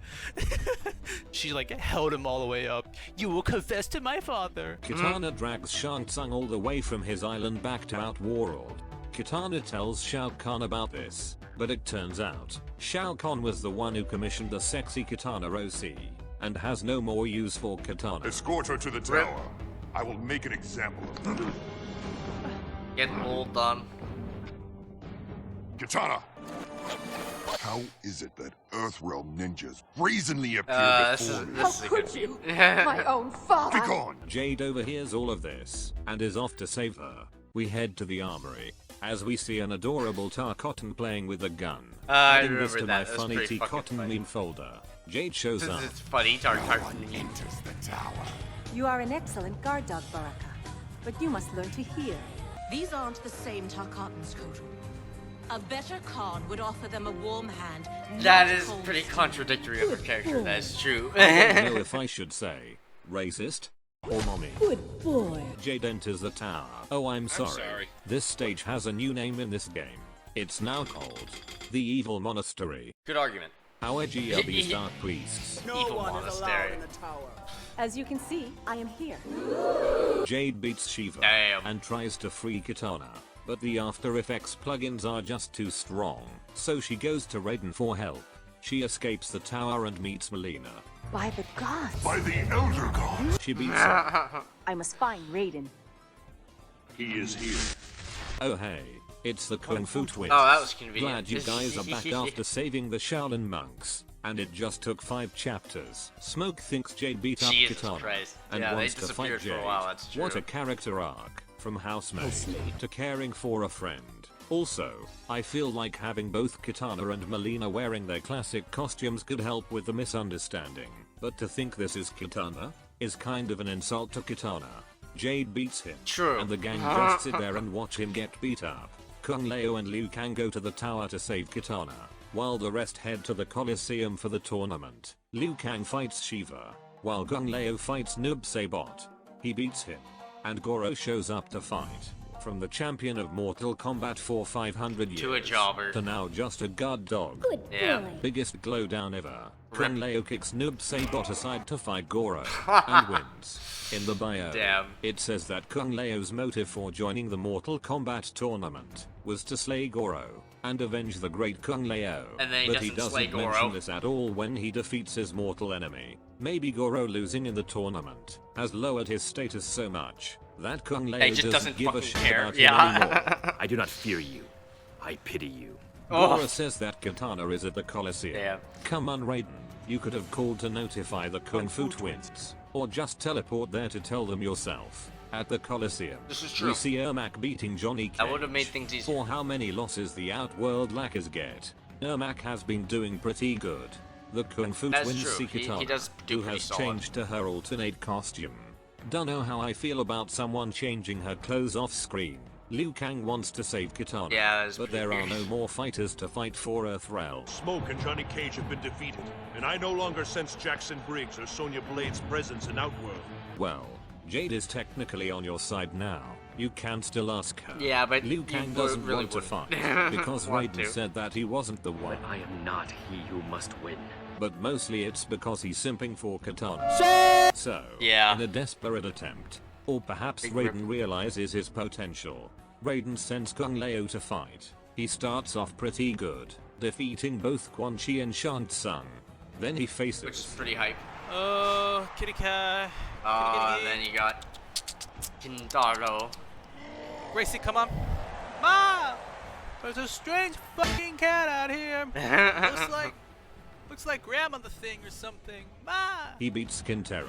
She like held him all the way up. You will confess to my father. Kitana drags Shang Tsung all the way from his island back to Outworld. Kitana tells Shao Kahn about this, but it turns out, Shao Kahn was the one who commissioned the sexy Kitana OC, and has no more use for Kitana. Escort her to the tower. I will make an example of her. Get all done. Kitana! How is it that Earthrealm ninjas brazenly appear before me? How could you? My own father! Be gone! Jade overhears all of this, and is off to save her. We head to the armory, as we see an adorable Tar Cotton playing with a gun. I Adding this remember to that. my That's funny pretty T fucking Cotton funny. meme folder. Jade shows up. It's funny, Tar Cotton. Enters the tower. You are an excellent guard dog, Baraka, but you must learn to hear. These aren't the same Tarkatans, Kotal. A better Khan would offer them a warm hand. That is pretty contradictory of her character. That is true. I don't know if I should say racist or mommy. Good boy. Jade enters the tower. Oh, I'm sorry. This stage has a new name in this game. It's now called the Evil Monastery. Good argument. How edgy are these dark priests? Evil monastery. As you can see, I am here. Jade beats Shiva and tries to free Kitana, but the After Effects plugins are just too strong, so she goes to Raiden for help. She escapes the tower and meets Melina. By the gods. By the Elder Gods. She beats her. I must find Raiden. He is here. Oh hey, it's the Kung Fu Twins. Oh, that was convenient. Glad you guys are back after saving the Shaolin monks. And it just took 5 chapters. Smoke thinks Jade beat up Jesus Kitana Christ. and Yeah, wants they to fight disappeared Jade. for a while, that's true. What a character arc, from housemaid to caring for a friend. Also, I feel like having both Kitana and Melina wearing their classic costumes could help with the misunderstanding. But to think this is Kitana is kind of an insult to Kitana. Jade beats him, True. and the gang just sit there and watch him get beat up. Kung Lao and Liu Kang go to the tower to save Kitana, while the rest head to the Colosseum for the tournament. Liu Kang fights Shiva, while Kung Lao fights Noob Saibot. He beats him, and Goro shows up to fight. From the champion of Mortal Kombat for 500 years To a jobber. to now just a guard dog. Good Yeah. boy. Biggest glow down ever. Kung Lao kicks Noob Saibot aside to fight Goro, and wins. In the bio, Damn. it says that Kung Lao's motive for joining the Mortal Kombat tournament was to slay Goro and avenge the great Kung Lao. And then he but he doesn't slay doesn't Goro. mention this at all when he defeats his mortal enemy. Maybe Goro losing in the tournament has lowered his status so much that Kung Lao He just doesn't doesn't give a fucking shit care. about Yeah. him anymore. I do not fear you. I pity you. Goro says that Kitana is at the Colosseum. Damn. Come on, Raiden. You could have called to notify the Kung Fu Twins. Or just teleport there to tell them yourself. At the Colosseum, this is true. We see Ermac beating Johnny Cage. That would have made things easier. For how many losses the Outworld lackers get, Ermac has been doing pretty good. The Kung Fu twins see Katana, who has changed to her alternate costume. Don't know how I feel about someone changing her clothes off screen. Liu Kang wants to save Katana, but there are no more fighters to fight for Earthrealm. Smoke and Johnny Cage have been defeated, and I no longer sense Jackson Briggs or Sonya Blade's presence in Outworld. Well, Jade is technically on your side now. You can still ask her. Yeah, but Liu Kang doesn't really want to fight because want Raiden said that he wasn't the one. But I am not he who must win. But mostly it's because he's simping for Katana. So, in a desperate attempt, or perhaps Raiden realizes his potential, Raiden sends Kung Lao to fight. He starts off pretty good, defeating both Quan Chi and Shang Tsung. Then he faces... Which is pretty hype. Kitty cat. Then you got Kintaro. Gracie, come on. Ma! There's a strange fucking cat out here. looks like Grandmother thing or something. Ma! He beats Kintaro,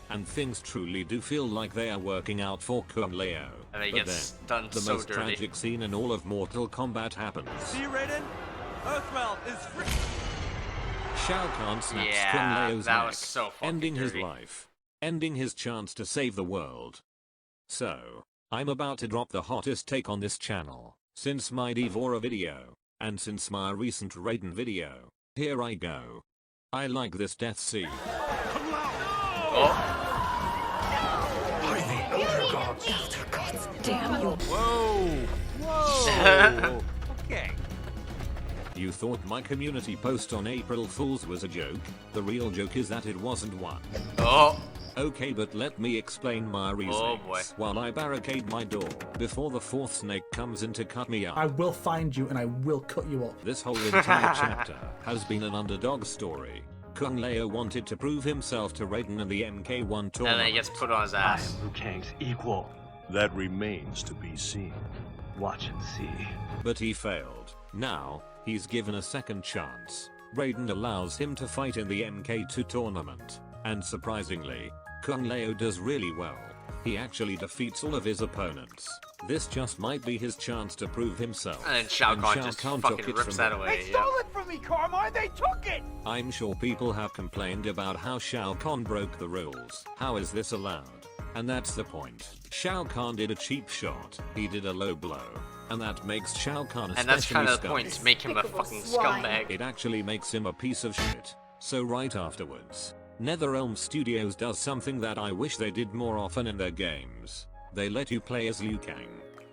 and things truly do feel like they are working out for Kung Lao. And he but gets then, done the so most dirty. tragic scene in all of Mortal Kombat happens. See, Raiden? Earthrealm is free. Shao Kahn snaps Kung Lao's neck, ending his life, ending his chance to save the world. So, I'm about to drop the hottest take on this channel, since my Devora video, and since my recent Raiden video. Here I go. I like this death scene. Damn you. Whoa! Whoa! Okay. You thought my community post on April Fool's was a joke? The real joke is that it wasn't one. Okay, but let me explain my reasons while I barricade my door before the fourth snake comes in to cut me up. I will find you and I will cut you up. This whole entire chapter has been an underdog story. Kung Lao wanted to prove himself to Raiden in the MK1 tournament. And then he gets put on his ass. I am Liu Kang's equal. That remains to be seen. Watch and see. But he failed. Now, he's given a second chance. Raiden allows him to fight in the MK2 tournament. And surprisingly, Kung Lao does really well. He actually defeats all of his opponents. This just might be his chance to prove himself. And then Shao Kahn just fucking rips that away. They stole it from me, Carmine! They took it! I'm sure people have complained about how Shao Kahn broke the rules. How is this allowed? And that's the point. Shao Kahn did a cheap shot. He did a low blow. And that makes Shao Kahn especially And that's kind of the scummy. point, to make him a fucking scumbag. It actually makes him a piece of shit. So right afterwards, NetherRealm Studios does something that I wish they did more often in their games. They let you play as Liu Kang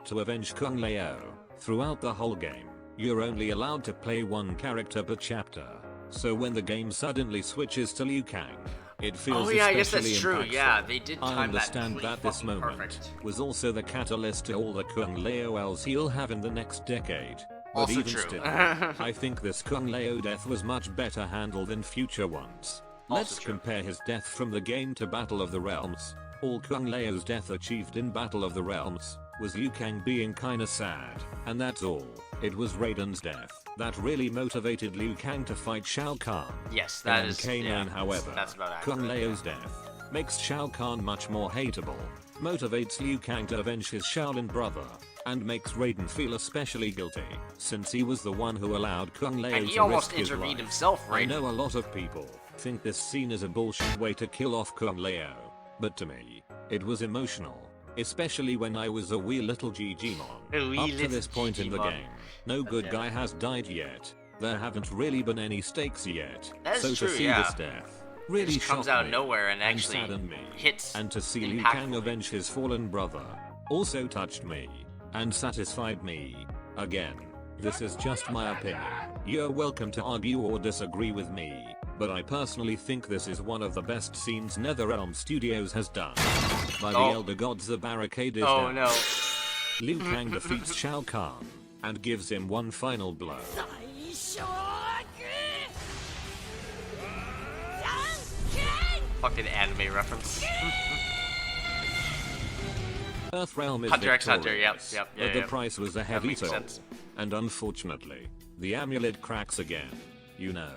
to avenge Kung Lao. Throughout the whole game, you're only allowed to play one character per chapter. So when the game suddenly switches to Liu Kang, it feels I guess that's especially true. impactful. Yeah, they did time I understand that that this moment perfect. was also the catalyst to all the Kung Lao Ls he'll have in the next decade. But Also even true. still, I think this Kung Lao death was much better handled than future ones. Let's compare his death from the game to Battle of the Realms. All Kung Lao's death achieved in Battle of the Realms was Liu Kang being kinda sad, and that's all. It was Raiden's death that really motivated Liu Kang to fight Shao Kahn. Yes, that in is. MK9, Yeah, however, that's about accurate. Kung Lao's death makes Shao Kahn much more hateable, motivates Liu Kang to avenge his Shaolin brother, and makes Raiden feel especially guilty, since he was the one who allowed Kung Lao And he to almost risk his intervened life. himself, I Raiden. know a lot of people think this scene is a bullshit way to kill off Kung Lao, but to me, it was emotional, especially when I was a wee little GGmon. Up to this point in the game, no good guy has died yet. There haven't really been any stakes yet. That's so true, to see yeah. this death really just comes shocked out of me nowhere and actually saddened me. hits And to see Liu impactfully. Kang avenge his fallen brother also touched me and satisfied me. Again, this is just my opinion. You're welcome to argue or disagree with me, but I personally think this is one of the best scenes NetherRealm Studios has done. By the Elder Gods, the barricade is down. no. Liu Kang defeats Shao Kahn and gives him one final blow. Fucking anime reference. Earthrealm is Hunter x Hunter, victorious, yep, but the yep. price was a That heavy makes toll. sense. And unfortunately, the amulet cracks again. You know,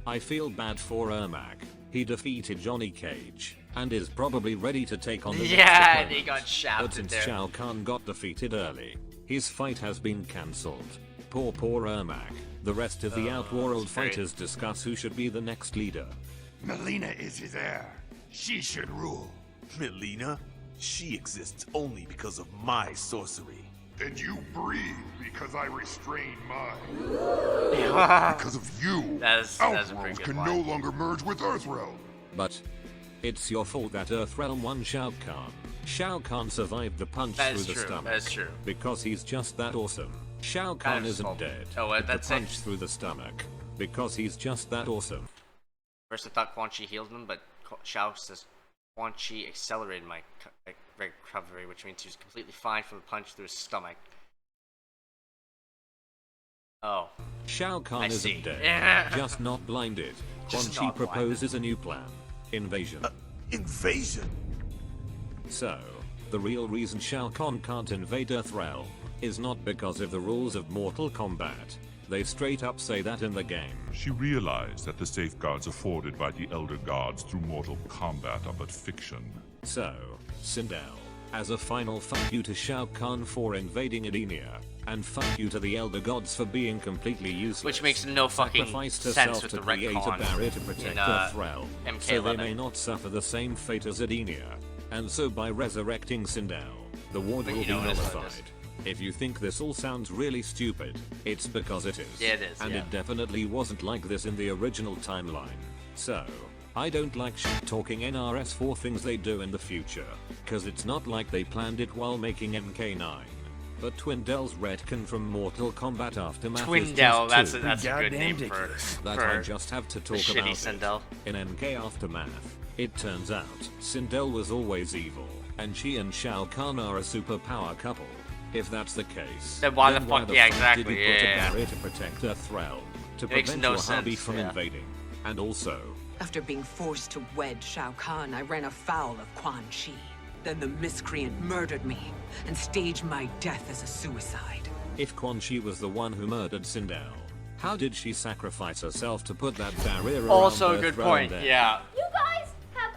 I feel bad for Ermac. He defeated Johnny Cage, and is probably ready to take on the next Yeah, opponent. and he got shafted But since there. Shao Kahn got defeated early, his fight has been cancelled. Poor Ermac. The rest of the Outworld fighters discuss who should be the next leader. Melina is his heir. She should rule. Melina? She exists only because of my sorcery. And you breathe because I restrain mine. Because of you, that's a pretty Outworld good can line. no longer merge with Earthrealm. But it's your fault that Earthrealm won Shao Kahn. Shao Kahn survived the punch That through is the true, stomach. that's true. Because he's just that awesome. Shao Kahn Kind of isn't small. dead. Oh, but that's the it. punch through the stomach. Because he's just that awesome. First I thought Quan Chi healed him, but Shao says Quan Chi accelerated my recovery, which means he was completely fine from the punch through his stomach. Oh. Shao Kahn I isn't see. dead. Just not blinded. Quan Just Chi not blinded. proposes a new plan. Invasion. Invasion? So, the real reason Shao Kahn can't invade Earthrealm is not because of the rules of Mortal Kombat. They straight up say that in the game. She realized that the safeguards afforded by the Elder Gods through Mortal Kombat are but fiction. So, Sindel, as a final fuck you to Shao Kahn for invading Edenia, and fuck you to the Elder Gods for being completely useless. Which makes no fucking sacrificed sense herself with to the create a retcon barrier to protect in, Earthrealm, so they MK11. may not suffer the same fate as Edenia. And so by resurrecting Sindel, the ward But will you be know it is what it nullified. If you think this all sounds really stupid, it's because it is. Yeah, it is, And yeah. it definitely wasn't like this in the original timeline. So, I don't like talking NRS for things they do in the future, cause it's not like they planned it while making MK9. But Twindel's retcon from Mortal Kombat Aftermath is Twindel, just that's too a good name for that for I just have to the talk shitty about Sindel. it. In MK Aftermath, it turns out Sindel was always evil, and she and Shao Kahn are a superpower couple. If that's the case, Then why the fuck- yeah, did exactly, you put yeah. a barrier to protect Earthrealm to It makes prevent no your hubby sense, from yeah. invading? And also, After being forced to wed Shao Kahn, I ran afoul of Quan Chi. Then the miscreant murdered me and staged my death as a suicide. if Quan Chi was the one who murdered Sindel, how did she sacrifice herself to put that barrier around Also a good Earthrealm point, then? yeah. You guys have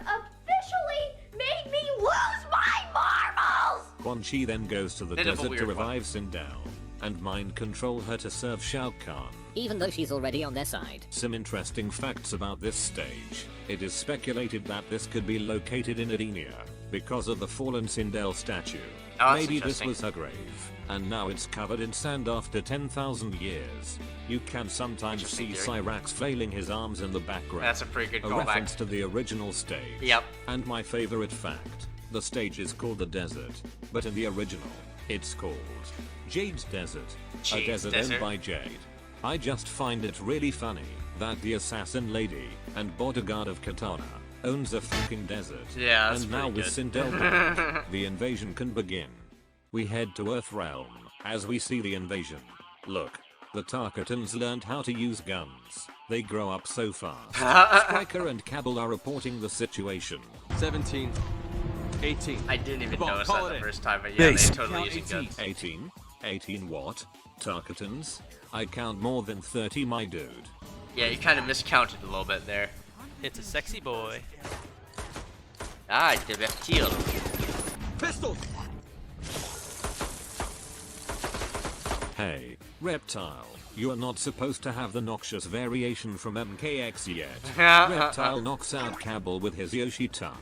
officially made me lose my marbles! Quan Chi then goes to the Bit of a desert to weird one. revive Sindel, and mind control her to serve Shao Kahn. Even though she's already on their side. Some interesting facts about this stage. It is speculated that this could be located in Edenia, because of the fallen Sindel statue. Oh, that's Maybe this interesting. was her grave, and now it's covered in sand after 10,000 years. You can sometimes see Interesting theory. Cyrax flailing his arms in the background. That's a pretty good A callback. reference to the original stage. Yep. And my favorite fact, the stage is called the desert, but in the original, it's called Jade's Desert, a Jade's desert Desert. owned by Jade. I just find it really funny that the assassin lady and bodyguard of Katana owns a fucking desert. Yeah, that's and now pretty with good. Sindel dead, the invasion can begin. We head to Earthrealm as we see the invasion. Look, the Tarkatans learned how to use guns. They grow up so fast. Striker and Cabal are reporting the situation. 17, 18. I didn't even Come on, notice call that it the in. first time, but yeah, Base. they totally Count using 18. guns. 18? 18 what? Tarkatans? I count more than 30, my dude. Yeah, you kind of miscounted a little bit there. It's a sexy boy. Ah, divertir. Pistols! Hey, Reptile, you are not supposed to have the noxious variation from MKX yet. Reptile knocks out Cabal with his Yoshi tongue,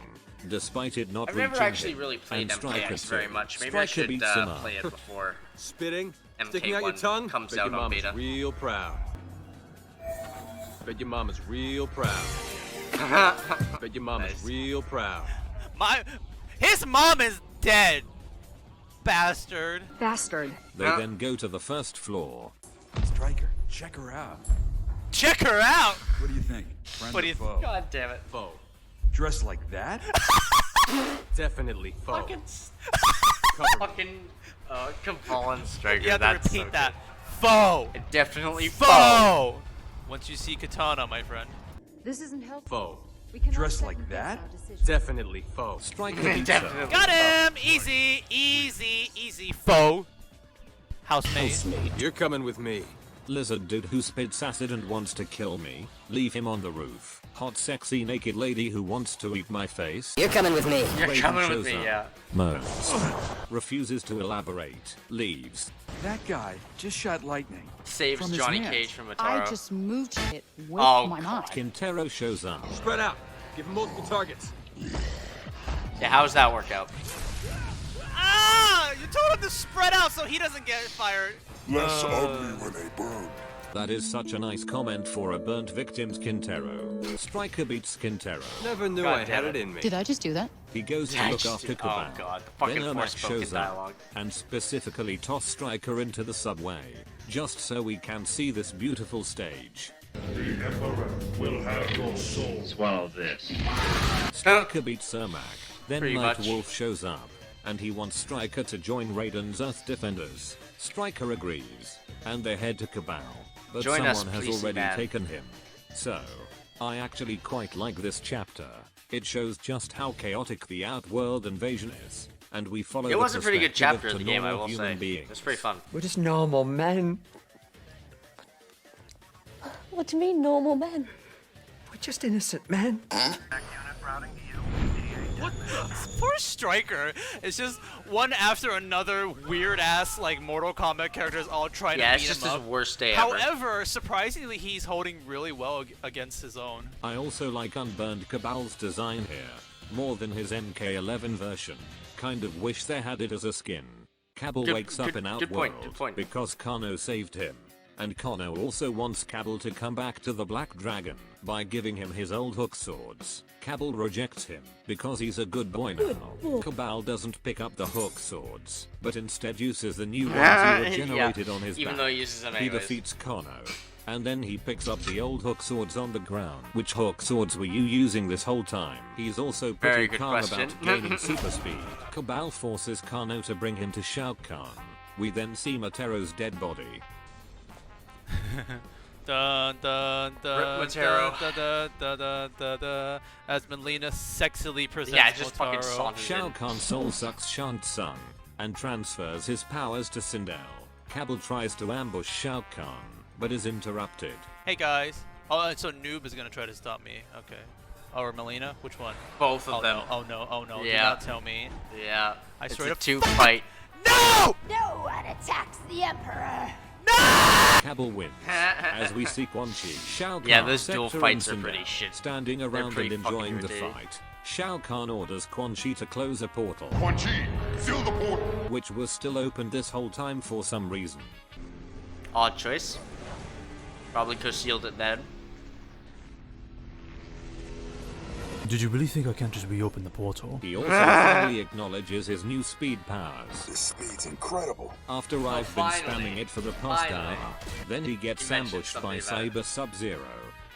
despite it not I've never reaching actually him, really played and Striker MKX very too. much. Maybe I Striker should beats him up. play it before Spitting, MK1 sticking out your tongue. comes Bet out your on mama's beta. real proud. Bet your mama's real proud. Bet your mama's Nice. real proud. His mom is dead. Bastard. Bastard. They then go to the first floor. Striker, check her out. Check her out. What do you think? Friend What or do you foe? God damn it. Foe. Dressed like that? Definitely foe. Fucking, Cover me. fucking, Cabal and Striker. You have to That's repeat so that. good. Foe. Definitely Foe. Once you see Katana, my friend. This isn't helpful. Foe. We cannot Dressed like second-guess that? our decisions. Definitely foe. Striker beats her. Got him. Easy, easy, easy. Foe. Housemaid. You're coming with me. Lizard dude who spits acid and wants to kill me. Leave him on the roof. Hot sexy naked lady who wants to eat my face. You're coming with me. You're coming with me, yeah. Moans. Refuses to elaborate. Leaves. That guy just shot lightning. Saves Johnny Cage from Motaro. I just moved it with my mind. Quintero shows up. Spread out. Give him multiple targets. Yeah, how's that work out? Ah! You told him to spread out so he doesn't get fired. Less ugly when they burn. That is such a nice comment for a burnt victim's Quintero. Striker beats Quintero. Never knew I had it in me. Did I just do that? He goes to look after Cabal. Oh god, the fucking Then Ermac Forspoken shows dialogue. up and specifically toss Striker into the subway, just so we can see this beautiful stage. The Emperor will have your soul. Swallow this. Striker beats Ermac. Then Pretty Night much. Wolf shows up, and he wants Striker to join Raiden's Earth Defenders. Striker agrees, and they head to Cabal, but Join someone us, has Fleecy already Man. taken him. So, I actually quite like this chapter. It shows just how chaotic the Outworld invasion is, and we follow It was the a pretty good perspective chapter of to the game, I normal will human say. beings. It's pretty fun. We're just normal men. What do you mean, normal men? We're just innocent men. Poor Striker. It's just one after another weird ass like Mortal Kombat characters all trying to Yeah, beat it's just him his up. worst day ever. However, surprisingly, he's holding really well against his own. I also like Unburned Cabal's design here, more than his MK11 version. Kind of wish they had it as a skin. Cabal wakes up in Outworld because Kano saved him. And Kano also wants Cabal to come back to the Black Dragon by giving him his old hook swords. Cabal rejects him because he's a good boy now. Cabal doesn't pick up the hook swords, but instead uses the new ones he regenerated on his even back. though he uses them He anyways. defeats Kano, and then he picks up the old hook swords on the ground. Which hook swords were you using this whole time? He's also Very pretty good calm question. about gaining super speed. Cabal forces Kano to bring him to Shao Kahn. We then see Motero's dead body. Dun dun dun Rip Motaro. dun dun dun dun dun dun, as Melina sexily presents Yeah, just Motaro. fucking saunters Shao in. Kahn soul sucks Shant's son and transfers his powers to Sindel. Cabal tries to ambush Shao Kahn, but is interrupted. Hey guys. Oh, so Noob is gonna try to stop me. Okay. Or Melina? Which one? Both of them. No. Oh no! Oh no! Do Yeah. not tell me. Yeah. I It's swear a to two fight. No! No one attacks the Emperor. Cabal wins as we see Quan Chi, Shao Kahn, Yeah, those dual Sector, fights and are pretty Sindel shit. standing They're around pretty and fucking enjoying the irritating. fight. Shao Kahn orders Quan Chi to close a portal, Quan Chi, fill the portal. which was still open this whole time for some reason. Odd choice. Probably could sealed it then. Did you really think I can't just reopen the portal? He also finally acknowledges his new speed powers. This speed's incredible. After I've been finally. spamming it for the past Finally. hour, then he gets You mentioned ambushed by something about it. Cyber Sub-Zero.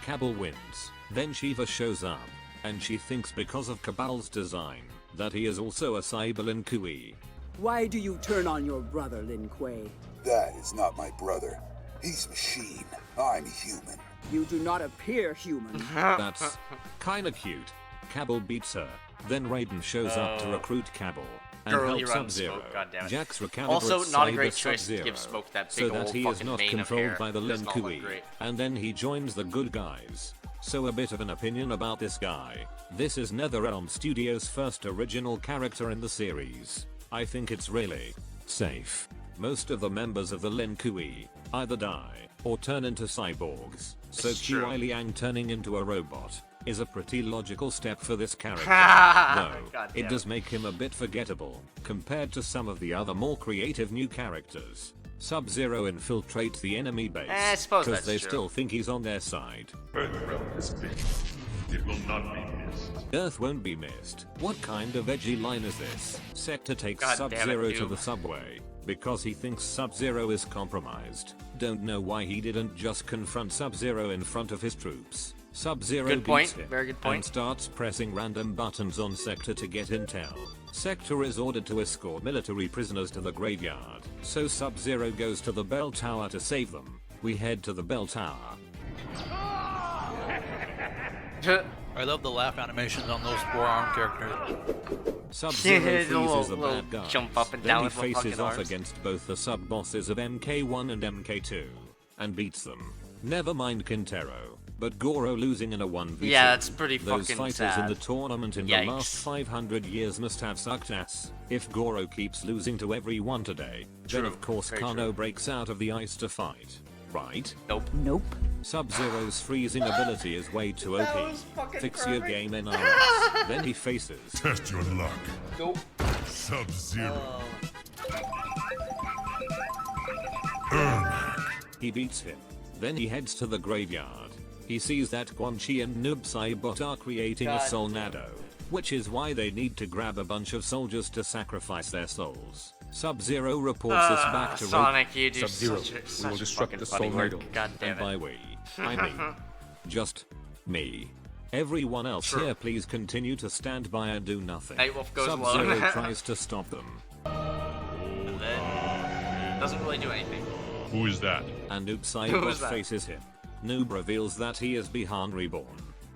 Cabal wins. Then Shiva shows up, and she thinks because of Cabal's design, that he is also a Cyber Lin Kui. Why do you turn on your brother, Lin Kuei? That is not my brother. He's machine. I'm human. You do not appear human. That's kinda cute. Cabal beats her. Then Raiden shows up to recruit Cabal and Girl, he help runs Sub-Zero. Smoke, goddammit. Jax recalibrates Also, not a Cyber great choice to Sub-Zero, give Smoke that so big that old he is fucking not mane of controlled hair. by the Does Lin not look Kui, great. and then he joins the good guys. So a bit of an opinion about this guy. This is NetherRealm Studios' first original character in the series. I think it's really safe. Most of the members of the Lin Kui either die or turn into cyborgs, so It's true. Qi Liang turning into a robot is a pretty logical step for this character, though God it damn does make him a bit forgettable compared to some of the other more creative new characters. Sub-Zero infiltrates the enemy base I suppose because that's they true. still think he's on their side. Earthrealm is big. It will not be missed. Earth won't be missed. What kind of edgy line is this? Sector takes God damn it, Sub-Zero to Noob. the subway because he thinks Sub-Zero is compromised. Don't know why he didn't just confront Sub-Zero in front of his troops. Sub-Zero Good point, beats him very good point. and starts pressing random buttons on Sector to get intel. Sector is ordered to escort military prisoners to the graveyard, so Sub-Zero goes to the bell tower to save them. We head to the bell tower. I love the laugh animations on those four-arm characters. Sub-Zero Yeah, freezes a little bad guy. jump up and then down he with the faces fucking off arms. against both the sub-bosses of MK1 and MK2. and beats them. Never mind Quintero, but Goro losing in a 1v2. Yeah, that's pretty Those fucking fighters sad. in the tournament in Yikes. the last 500 years must have sucked ass. If Goro keeps losing to everyone today, then of course very Kano true. breaks out of the ice to fight. Right? Nope. Nope. Sub-Zero's freezing ability is way too That OP. was fucking Fix your perfect. game in RS. Then he faces. Test your luck. Nope. Sub-Zero. He beats him. Then he heads to the graveyard. He sees that Quan Chi and Noob Saibot are creating a God. Solnado, which is why they need to grab a bunch of soldiers to sacrifice their souls. Sub-Zero reports this back to Sonic, you do Sub-Zero, such a fucking funny work. God damn And it. by we, I mean, just me. Everyone else True. here, please continue to stand by and do nothing. Nightwolf goes Sub-Zero alone. tries to stop them. And then doesn't really do anything. Who is that? And Noob Who was Saibot that? faces him. Noob reveals that he is Bihan Reborn.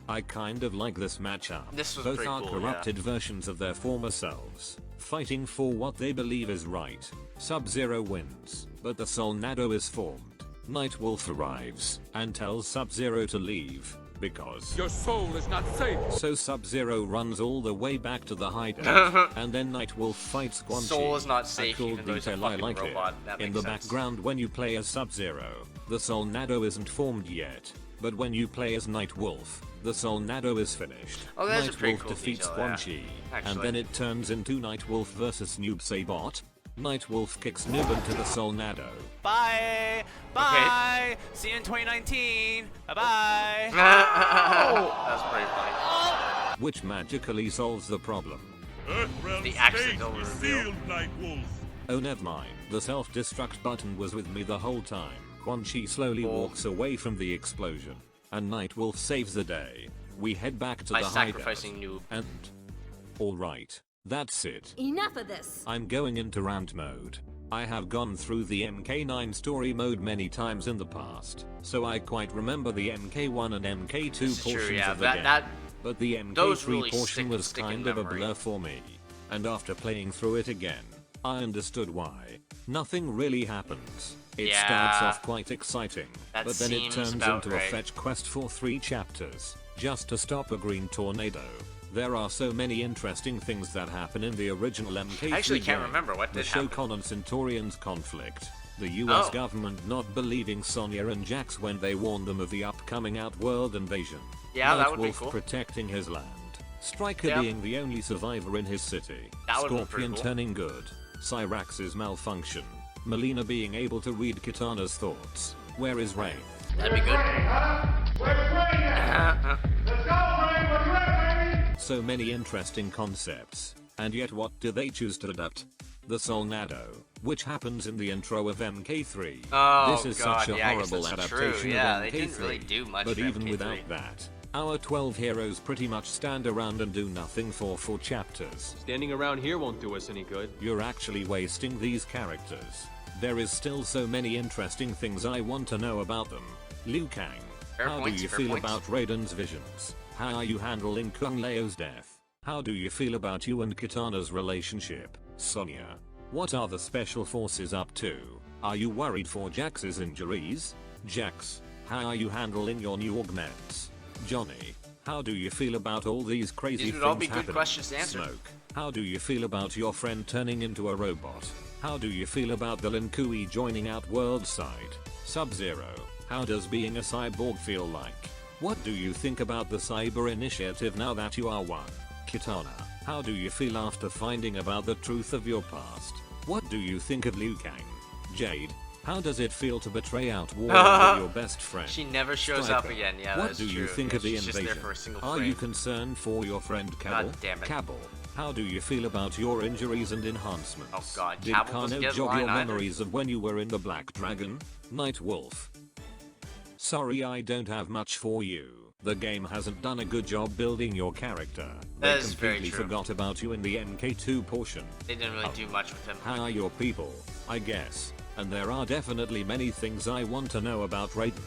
I kind of like this matchup. This was Both pretty are cool, corrupted versions of their former selves, fighting for what they believe is right. Sub-Zero wins, but the Solnado is formed. Nightwolf arrives and tells Sub-Zero to leave, because Your soul is not safe. so Sub-Zero runs all the way back to the hideout, and then Nightwolf fights Quan Chi. Soul is not A safe, cool even though he's a detail I fucking like robot. it. That In makes the sense. background when you play as Sub-Zero, the Solnado isn't formed yet, but when you play as Nightwolf, the Solnado is finished. Oh, that's a pretty Nightwolf cool defeats detail, Quan yeah. Chi, and Actually. then it turns into Nightwolf versus Noob Saibot. Nightwolf kicks Noob into the Solnado. Bye! Bye! See you in 2019! Bye-bye! That's pretty funny. Which magically solves the problem. The accidental reveal. Oh, never mind. The self-destruct button was with me the whole time. Quan Chi slowly walks away from the explosion, and Nightwolf saves the day. We head back to By the hideout. sacrificing Noob. And alright, that's it. Enough of this! I'm going into rant mode. I have gone through the MK9 story mode many times in the past, so I quite remember the MK1 and MK2 This is portions true, yeah. of the game. But the those MK3 really portion was stick in kind of a memory. blur for me. And after playing through it again, I understood why. Nothing really happens. It Yeah. starts off quite exciting, That but then it seems turns about into a right. fetch quest for 3 chapters, just to stop a green tornado. There are so many interesting things that happen in the original MK3 I actually can't game. remember what The did happen. Shokon and Centaurians conflict, the US Oh. government not believing Sonya and Jax when they warned them of the upcoming Outworld invasion. Yeah, that would be Nightwolf cool. protecting his land. Striker Yep. being the only survivor in his city. That would be pretty Scorpion cool. turning good. Cyrax's malfunction. Melina being able to read Kitana's thoughts. Where is Rain? That'd be good. So many interesting concepts. And yet what do they choose to adapt? The Solnado, which happens in the intro of MK3. Oh, This is God, such a yeah, I guess horrible that's adaptation true. Yeah, of they MK3. didn't really do much But for even MK3. without that, our 12 heroes pretty much stand around and do nothing for 4 chapters. Standing around here won't do us any good. You're actually wasting these characters. There is still so many interesting things I want to know about them. Liu Kang. Fair How points, do you fair feel points. about Raiden's visions? How are you handling Kung Lao's death? How do you feel about you and Kitana's relationship? Sonya. What are the special forces up to? Are you worried for Jax's injuries? Jax. How are you handling your new augments? Johnny. How do you feel about all these crazy These things would all be good happening? questions to answer. Smoke. How do you feel about your friend turning into a robot? How do you feel about the Lin Kui joining Outworld side? Sub-Zero. How does being a cyborg feel like? What do you think about the Cyber Initiative now that you are one? Kitana. How do you feel after finding about the truth of your past? What do you think of Liu Kang? Jade. How does it feel to betray Outworld with your best friend? She never shows up Striker. again. Yeah, What that's do you true. think Yeah, of the she's just there invasion? for a single Are frame. you concerned for your friend Cabal? God damn it. Cabal. How do you feel about your injuries and enhancements? Oh God, Did Cabal doesn't Kano get a jog line your either. memories of when you were in the Black Dragon? Nightwolf. Sorry, I don't have much for you. The game hasn't done a good job building your character. That They is very completely true. forgot about you in the MK2 portion. They didn't really do much with him. How are your people? I guess. And there are definitely many things I want to know about Raiden.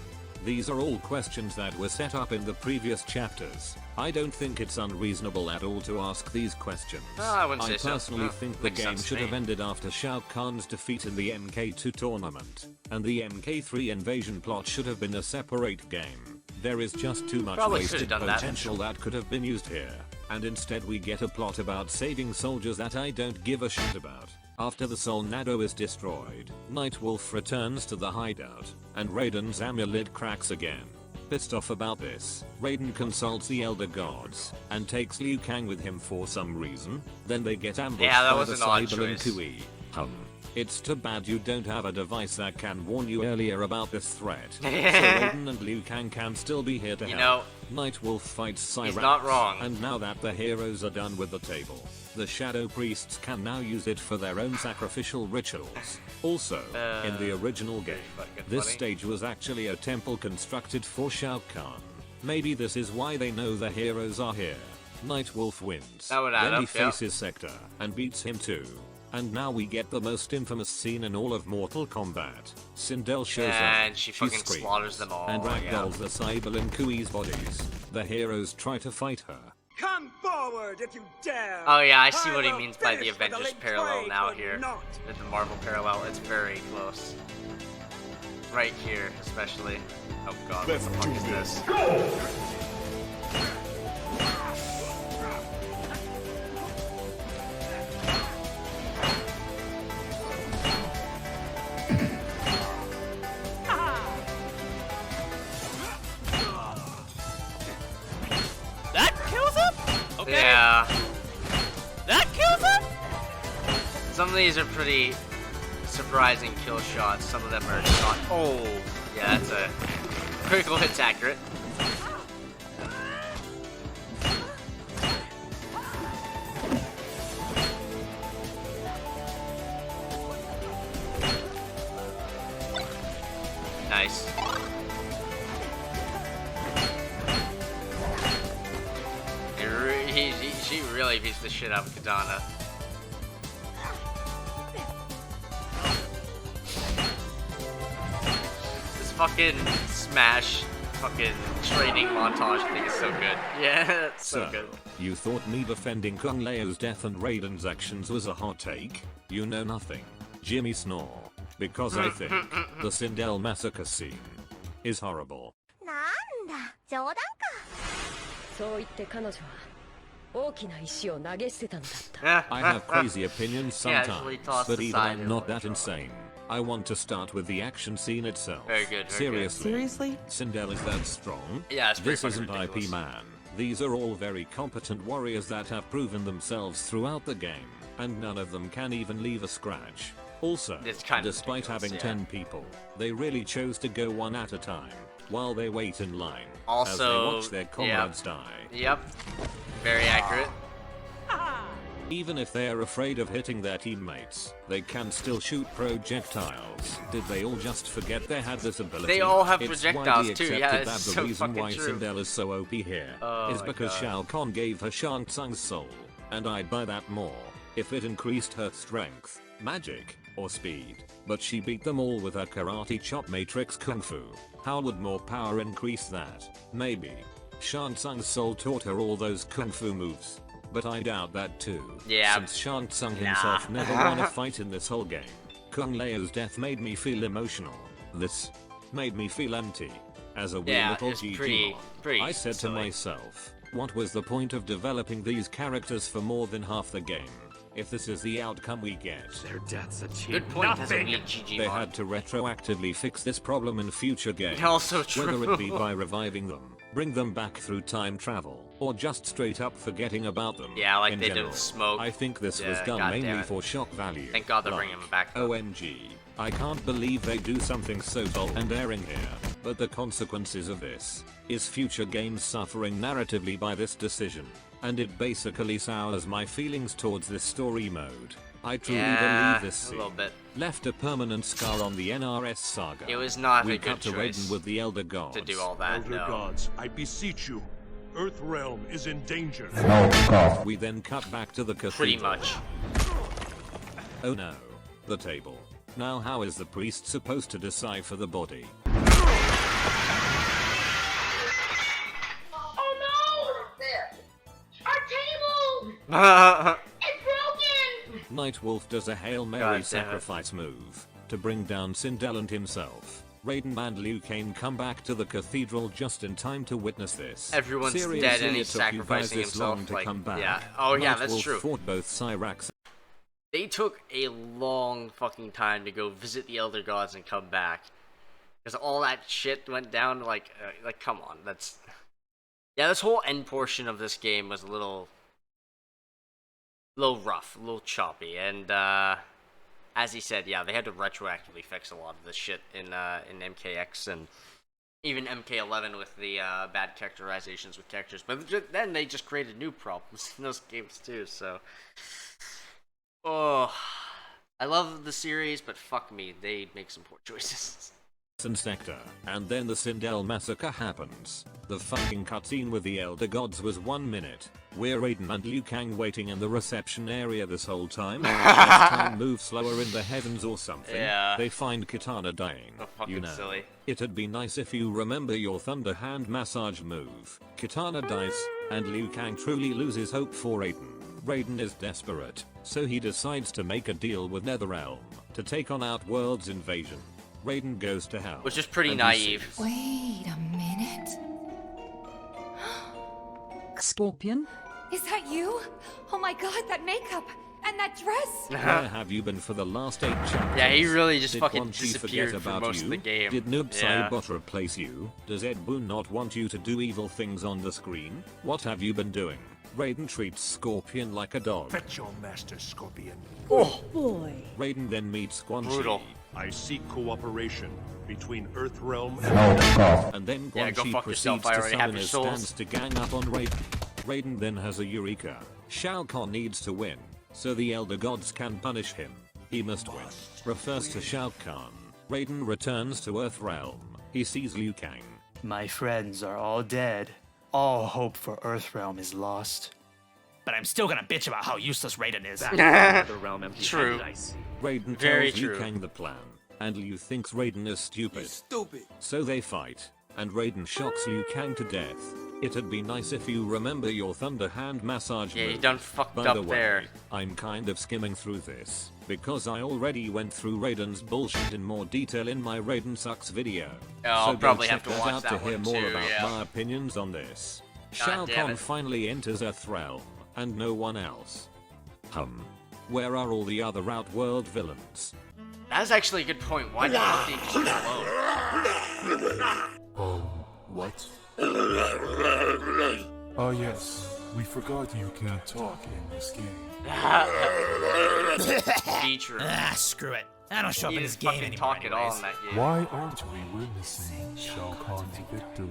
These are all questions that were set up in the previous chapters. I don't think it's unreasonable at all to ask these questions. I wouldn't say so. I personally think the Makes game sense to should me. have ended after Shao Kahn's defeat in the MK2 tournament, and the MK3 invasion plot should have been a separate game. There is just too much Probably should wasted have done that. potential that could have been used here, and instead we get a plot about saving soldiers that I don't give a shit about. After the Solnado is destroyed, Nightwolf returns to the hideout, and Raiden's amulet cracks again. Pissed off about this, Raiden consults the Elder Gods, and takes Liu Kang with him for some reason. Then they get ambushed Yeah, that by was the an odd Cyber and choice. Kui. It's too bad you don't have a device that can warn you earlier about this threat. So Raiden and Liu Kang can still be here to help. Nightwolf fights Cyrax. He's not wrong. And now that the heroes are done with the table, the Shadow Priests can now use it for their own sacrificial rituals. Also, in the original game, this stage was actually a temple constructed for Shao Kahn. Maybe this is why they know the heroes are here. Nightwolf wins. That would add then he up, yeah. faces Sector, and beats him too. And now we get the most infamous scene in all of Mortal Kombat. Sindel shows up, And she fucking screams, slaughters them all, and ragdolls yeah. the Cyber and Kui's bodies. The heroes try to fight her. Come forward if you dare! Oh yeah, I see what he will means by the finish what Avengers Lin parallel Kuei now could here. not. With the Marvel parallel, it's very close. Right here, especially. Oh god, what the fuck is this? That kills him? Okay. Yeah. That kills him? Some of these are pretty surprising kill shots. Some of them are not. Oh, yeah, that's a critical hit's accurate. Nice. She really beats the shit out of Katana. This fucking smash, fucking training montage thing is so good. Yeah, it's so good. You thought me defending Kung Lao's death and Raiden's actions was a hot take? You know nothing. Jimmy Snore. Because I think the Sindel massacre scene is horrible. なんだ、冗談か。そう言って彼女は大きな石を投げ捨てたのだった。 I have crazy opinions sometimes, Casually tossed but even aside I'm not that insane. I want to start with the action scene itself. Very good, very good. Seriously? Sindel is that strong? Yeah, it's pretty This isn't fucking ridiculous. IP man. These are all very competent warriors that have proven themselves throughout the game, and none of them can even leave a scratch. Also, It's kind of despite ridiculous, having yeah. 10 people, they really chose to go one at a time, while they wait in line, as they Also, watch their comrades die. Yep. Very accurate. Even if they're afraid of hitting their teammates, they can still shoot projectiles. Did they all just forget they had this ability? They all have It's projectiles widely too, accepted yeah, that it's the so reason fucking why true. Sindel is so OP here Oh is my because God. Shao Kahn gave her Shang Tsung's soul, and I'd buy that more if it increased her strength, magic, or speed. But she beat them all with her karate chop matrix kung fu. How would more power increase that? Maybe. Shang Tsung's soul taught her all those kung fu moves. But I doubt that too. Yeah. Since Shang Tsung himself never won a fight in this whole game. Kung Lao's death made me feel emotional. This made me feel empty. As a wee Yeah, little it's GG pretty I said to silly. myself, what was the point of developing these characters for more than half the game? If this is the outcome we get. Their deaths achieve Good point. That's a nothing. weak GG They mod. had to retroactively fix this problem in future games. Also true. Whether it be by reviving them, bring them back through time travel, or just straight up forgetting about them. Yeah, like in they did general. with Smoke. I think this was Yeah, done goddamn mainly it. for shock value. Thank God they're bringing them back, though. OMG. I can't believe they do something so bold and daring here. But the consequences of this is future games suffering narratively by this decision. And it basically sours my feelings towards this story mode. I truly Yeah, believe this a scene little bit. left a permanent scar on the NRS saga. It was not we a good cut to choice Raiden with the Elder Gods. to do all that. Elder No. gods, I beseech you. Earthrealm is in danger. We then cut back to the cathedral. Pretty much. Oh no. The table. Now how is the priest supposed to decipher the body? It's broken! Nightwolf does a Hail Mary sacrifice move to bring down Sindel himself. Raiden and Liu Kang come back to the cathedral just in time to witness this. Everyone's Seriously, dead and he's it took you guys sacrificing this long himself. to Like, come back. yeah. Oh yeah, that's Nightwolf true. fought both Cyrax. They took a long fucking time to go visit the Elder Gods and come back. Because all that shit went down, like come on, that's... Yeah, this whole end portion of this game was a little rough, a little choppy, and, as he said, yeah, they had to retroactively fix a lot of this shit in MKX, and even MK11 with the, bad characterizations with characters, but then they just created new problems in those games, too, so... Oh... I love the series, but fuck me, they make some poor choices. Sector, and then the Sindel massacre happens. The fucking cutscene with the Elder Gods was 1 minute. We're Raiden and Liu Kang waiting in the reception area this whole time. Does time move slower in the heavens or something? Yeah. They find Kitana dying. Oh, fucking you know, silly. It'd be nice if you remember your thunder hand massage move. Kitana dies, and Liu Kang truly loses hope for Raiden. Raiden is desperate, so he decides to make a deal with NetherRealm to take on Outworld's invasion. Raiden goes to hell. Which is pretty naive. Wait a minute. Scorpion? Is that you? Oh my god, that makeup! And that dress! Where have you been for the last 8 chapters? Yeah, he really just Did fucking Quan Chi disappeared forget for about most you? of the game. Did Noob Yeah. Saibot replace you? Does Ed Boon not want you to do evil things on the screen? What have you been doing? Raiden treats Scorpion like a dog. Fetch your master, Scorpion. Oh boy. Raiden then meets Quan Chi. Brutal. I seek cooperation between Earthrealm And then Yeah, Quan go Chi fuck proceeds yourself, I to already have summon your his souls. stands to gang up on Raiden. Raiden then has a eureka. Shao Kahn needs to win, so the Elder Gods can punish him. He must win. Refers to Shao Kahn. Raiden returns to Earthrealm. He sees Liu Kang. My friends are all dead. All hope for Earthrealm is lost. But I'm still gonna bitch about how useless Raiden is. True. Raiden Very tells true. Liu Kang the plan, and Liu thinks Raiden is stupid. Stupid. So they fight, and Raiden shocks Liu Kang to death. It'd be nice if you remember your Thunder Hand massage Yeah, you move. done fucked By up the way, there. I'm kind of skimming through this, because I already went through Raiden's bullshit in more detail in my Raiden Sucks video. Oh, I'll so go probably check have to that watch out that to hear one more too, about yeah. my opinions on this. God Shao damn Kahn it. finally enters Earthrealm, and no one else. Where are all the other Outworld villains? That's actually a good point. Why did they keep it alone? What? Oh yes, we forgot you can't talk in this game. Feature. Screw it. I don't show up He in this didn't game fucking anymore talk at all anyways. in that game. Why aren't we witnessing Shao Kahn's victory?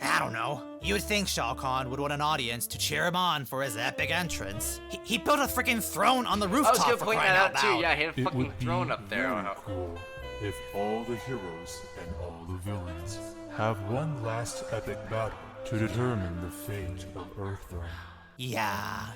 I don't know. You would think Shao Kahn would want an audience to cheer him on for his epic entrance. He built a freaking throne on the I was rooftop gonna for point crying that out out too. loud. Yeah, he had a It fucking would be throne up there. very cool if all the heroes and all the villains have one last epic battle to determine the fate of Earthrealm. Yeah.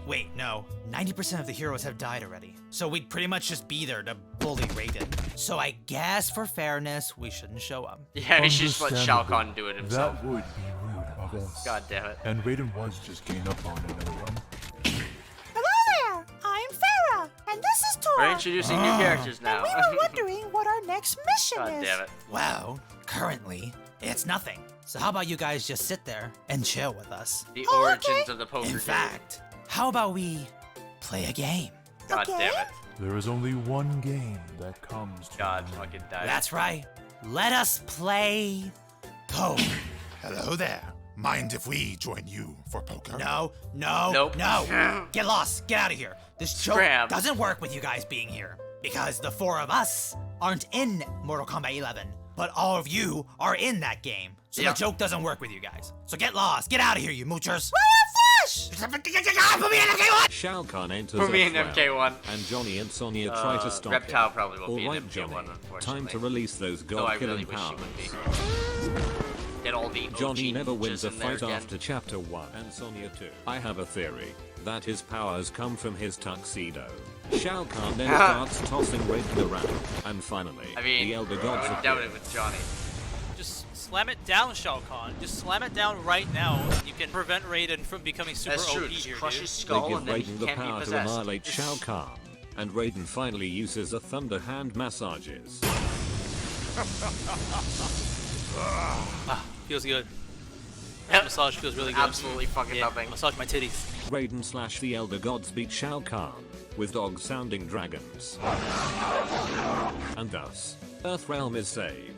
Wait, no. 90% of the heroes have died already. So we'd pretty much just be there to bully Raiden. So I guess for fairness, we shouldn't show up. Yeah, he should just let Shao Kahn do it himself. That would be rude of us. God damn it. And Raiden was just gang up on another one. Hello there! I'm Farah, and this is Tora. We're introducing new characters now. We were wondering what our next mission God is. damn it. Well, currently, it's nothing. So how about you guys just sit there and chill with us? The origins of the poker In game. fact, how about we play a game? God damn it. There is only one game that comes to God fucking damn it. That's right. Let us play poker. Hello there. Mind if we join you for poker? No, no, Nope. no. Get lost. Get out of here. This joke Scram. doesn't work with you guys being here. Because the 4 of us aren't in Mortal Kombat 11. But all of you are in that game. So Yeah. the joke doesn't work with you guys. So get lost. Get out of here, you moochers. Flash! Shao Kahn enters Put me in Earthrealm, MK1. and Johnny and Sonya try to stop Reptile him. probably won't be in Alright, MK1, Johnny, unfortunately. time to release those Though I really god-killing wish he powers. would be. Get all the Johnny OG never wins ninjas a in there fight again. after Chapter 1 and Sonya 2. I have a theory that his powers come from his tuxedo. Shao Kahn then starts tossing Raiden around, and finally, I mean, the Elder Gods I would appear. doubt it with Johnny. Just Slam it down, Shao Kahn. Just slam it down right now. And you can prevent Raiden from becoming super That's true. OP Just here, crush dude. his skull They give and then he Raiden the can't be power to possessed. annihilate Shao Kahn, and Raiden finally uses a thunder hand massages. Feels good. That massage feels really good. Absolutely fucking nothing. Massage my titties. Raiden / the Elder Gods beat Shao Kahn with dog-sounding dragons. And thus, Earthrealm is saved.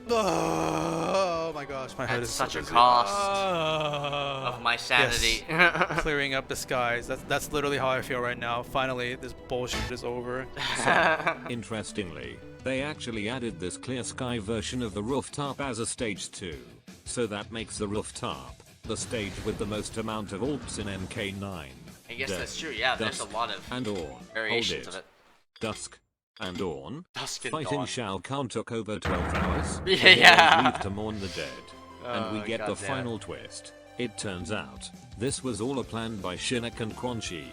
Oh my gosh, my head At is such so a busy. cost of my sanity. Yes. Clearing up the skies. That's literally how I feel right now. Finally, this bullshit is over. So, interestingly, they actually added this clear sky version of the rooftop as a stage 2. So that makes the rooftop the stage with the most amount of alts in MK9. I guess Death, that's true. Yeah, there's a Dusk, lot of and Dawn. variations Hold of it. Dusk and Dawn. Dusk and Fighting Dawn. Shao Kahn took over 12 hours. Yeah, The heroes yeah. leave to mourn the dead. And we Oh, get the goddamn. final twist. It turns out, this was all a plan by Shinnok and Quan Chi.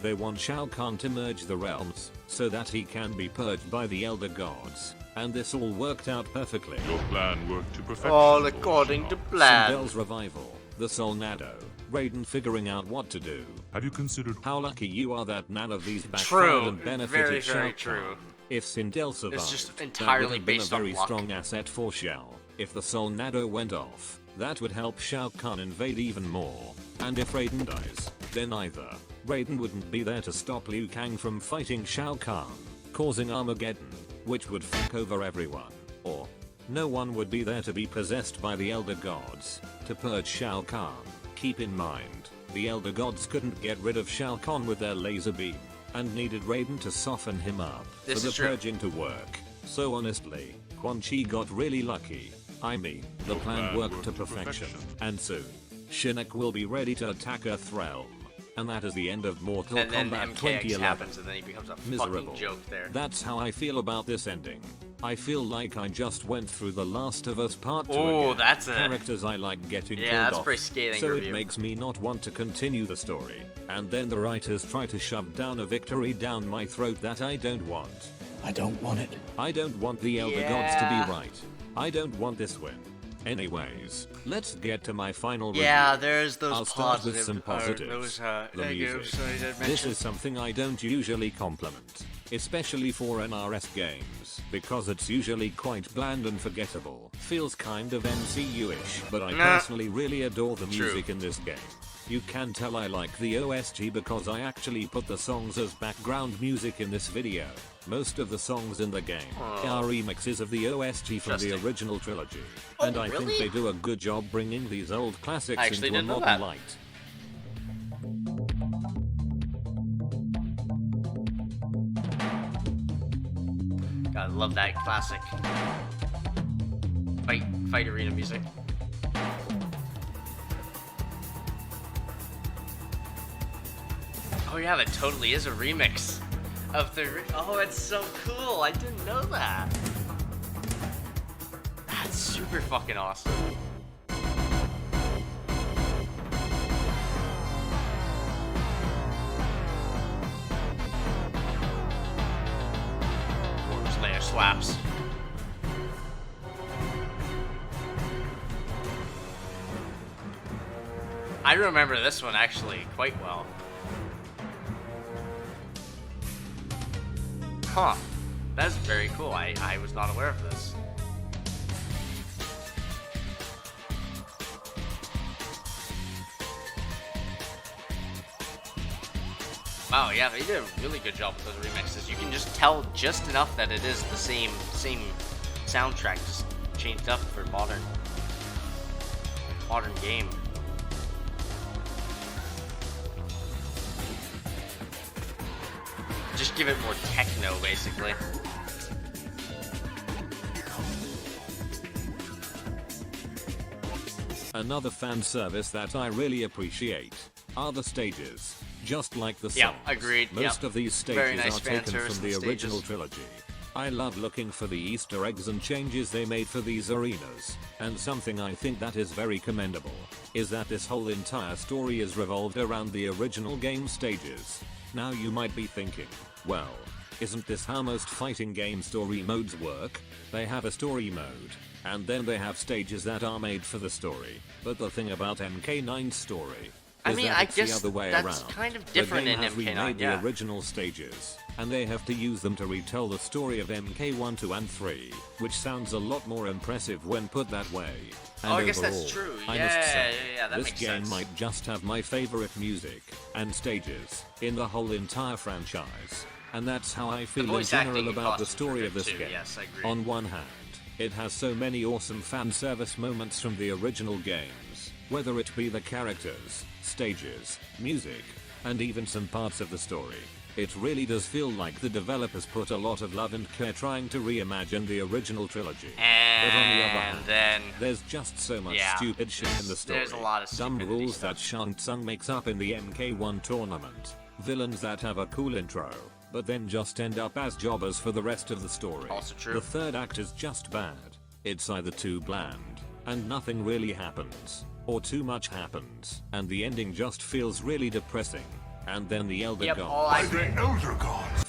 They want Shao Kahn to merge the realms, so that he can be purged by the Elder Gods. And this all worked out perfectly. Your plan worked to perfection. All according to plan. Sindel's revival, the Solnado, Raiden figuring out what to do. Have you considered how lucky you are that none of these backfired True. and benefited Very, Shao very Kahn? true. If Sindel survived, just that entirely would have been based a on very luck. strong asset for Shao. If the Solnado went off, that would help Shao Kahn invade even more. And if Raiden dies, then either Raiden wouldn't be there to stop Liu Kang from fighting Shao Kahn, causing Armageddon, which would fuck over everyone, or no one would be there to be possessed by the Elder Gods to purge Shao Kahn. Keep in mind, the Elder Gods couldn't get rid of Shao Kahn with their laser beam, and needed Raiden to soften him up This for is the true. purging to work. So honestly, Quan Chi got really lucky. I mean, the plan worked to perfection. And soon, Shinnok will be ready to attack Earthrealm. And that is the end of Mortal And then Kombat MKX 2011. happens, and then he becomes a Miserable. fucking joke there. That's how I feel about this ending. I feel like I just went through The Last of Us Part 2 Oh, again. that's a- Characters I like getting Yeah, killed that's off. pretty scathing So review. it makes me not want to continue the story. And then the writers try to shove down a victory down my throat that I don't want. I don't want it. I don't want the Elder Gods Yeah. to be right. I don't want this win. Anyways, let's get to my final Yeah, review. there's those I'll start with positive- some or positives. those, The negatives music. I did This mention. is something I don't usually compliment, especially for NRS games, because it's usually quite bland and forgettable. Feels kind of MCU-ish, but I Nah. personally really adore the True. music in this game. You can tell I like the OST because I actually put the songs as background music in this video. Most of the songs in the game are remixes of the OST from the Interesting. original trilogy. Oh, And I really? think they do a good job bringing these old classics I actually into a didn't know modern that. light. God, I love that classic fight arena music. Oh yeah, that totally is a remix of the. Oh, it's so cool! I didn't know that. That's super fucking awesome. Orange layer slaps. I remember this one actually quite well. Huh. That's very cool. I was not aware of this. Wow, yeah, they did a really good job with those remixes. You can just tell just enough that it is the same soundtrack, just changed up for modern game. Just give it more techno, basically. Another fan service that I really appreciate are the stages. Just like the songs. Yeah, agreed. Most Yep. of these Very stages nice are fan taken service from in the the original stages. trilogy. I love looking for the Easter eggs and changes they made for these arenas, and something I think that is very commendable is that this whole entire story is revolved around the original game stages. Now you might be thinking, well, Isn't this how most fighting game story modes work? They have a story mode, and then they have stages that are made for the story. But the thing about MK9's story is that it's the other way that's around. kind of different the game in has MK9, remade yeah. the original stages, and they have to use them to retell the story of MK1, 2, and 3, which sounds a lot more impressive when put that way. And I guess overall, that's true. I Yeah, must say, that this makes game sense. might just have my favorite music and stages in the whole entire franchise. And that's how I feel in voice general acting and about the costumes are story good of this too, game. yes, I agree. On one hand, it has so many awesome fan service moments from the original games, whether it be the characters, stages, music, and even some parts of the story. It really does feel like the developers put a lot of love and care trying to reimagine the original trilogy. But on the other hand, then there's just so much stupid shit in the story. there's a lot of Dumb stupidity rules that Shang Tsung makes up in the MK1 tournament. Villains that have a cool intro, but then just end up as jobbers for the rest of the story. Also true. The third act is just bad. It's either too bland, and nothing really happens, or too much happens, and the ending just feels really depressing. And then the Elder Gods. The Elder Gods.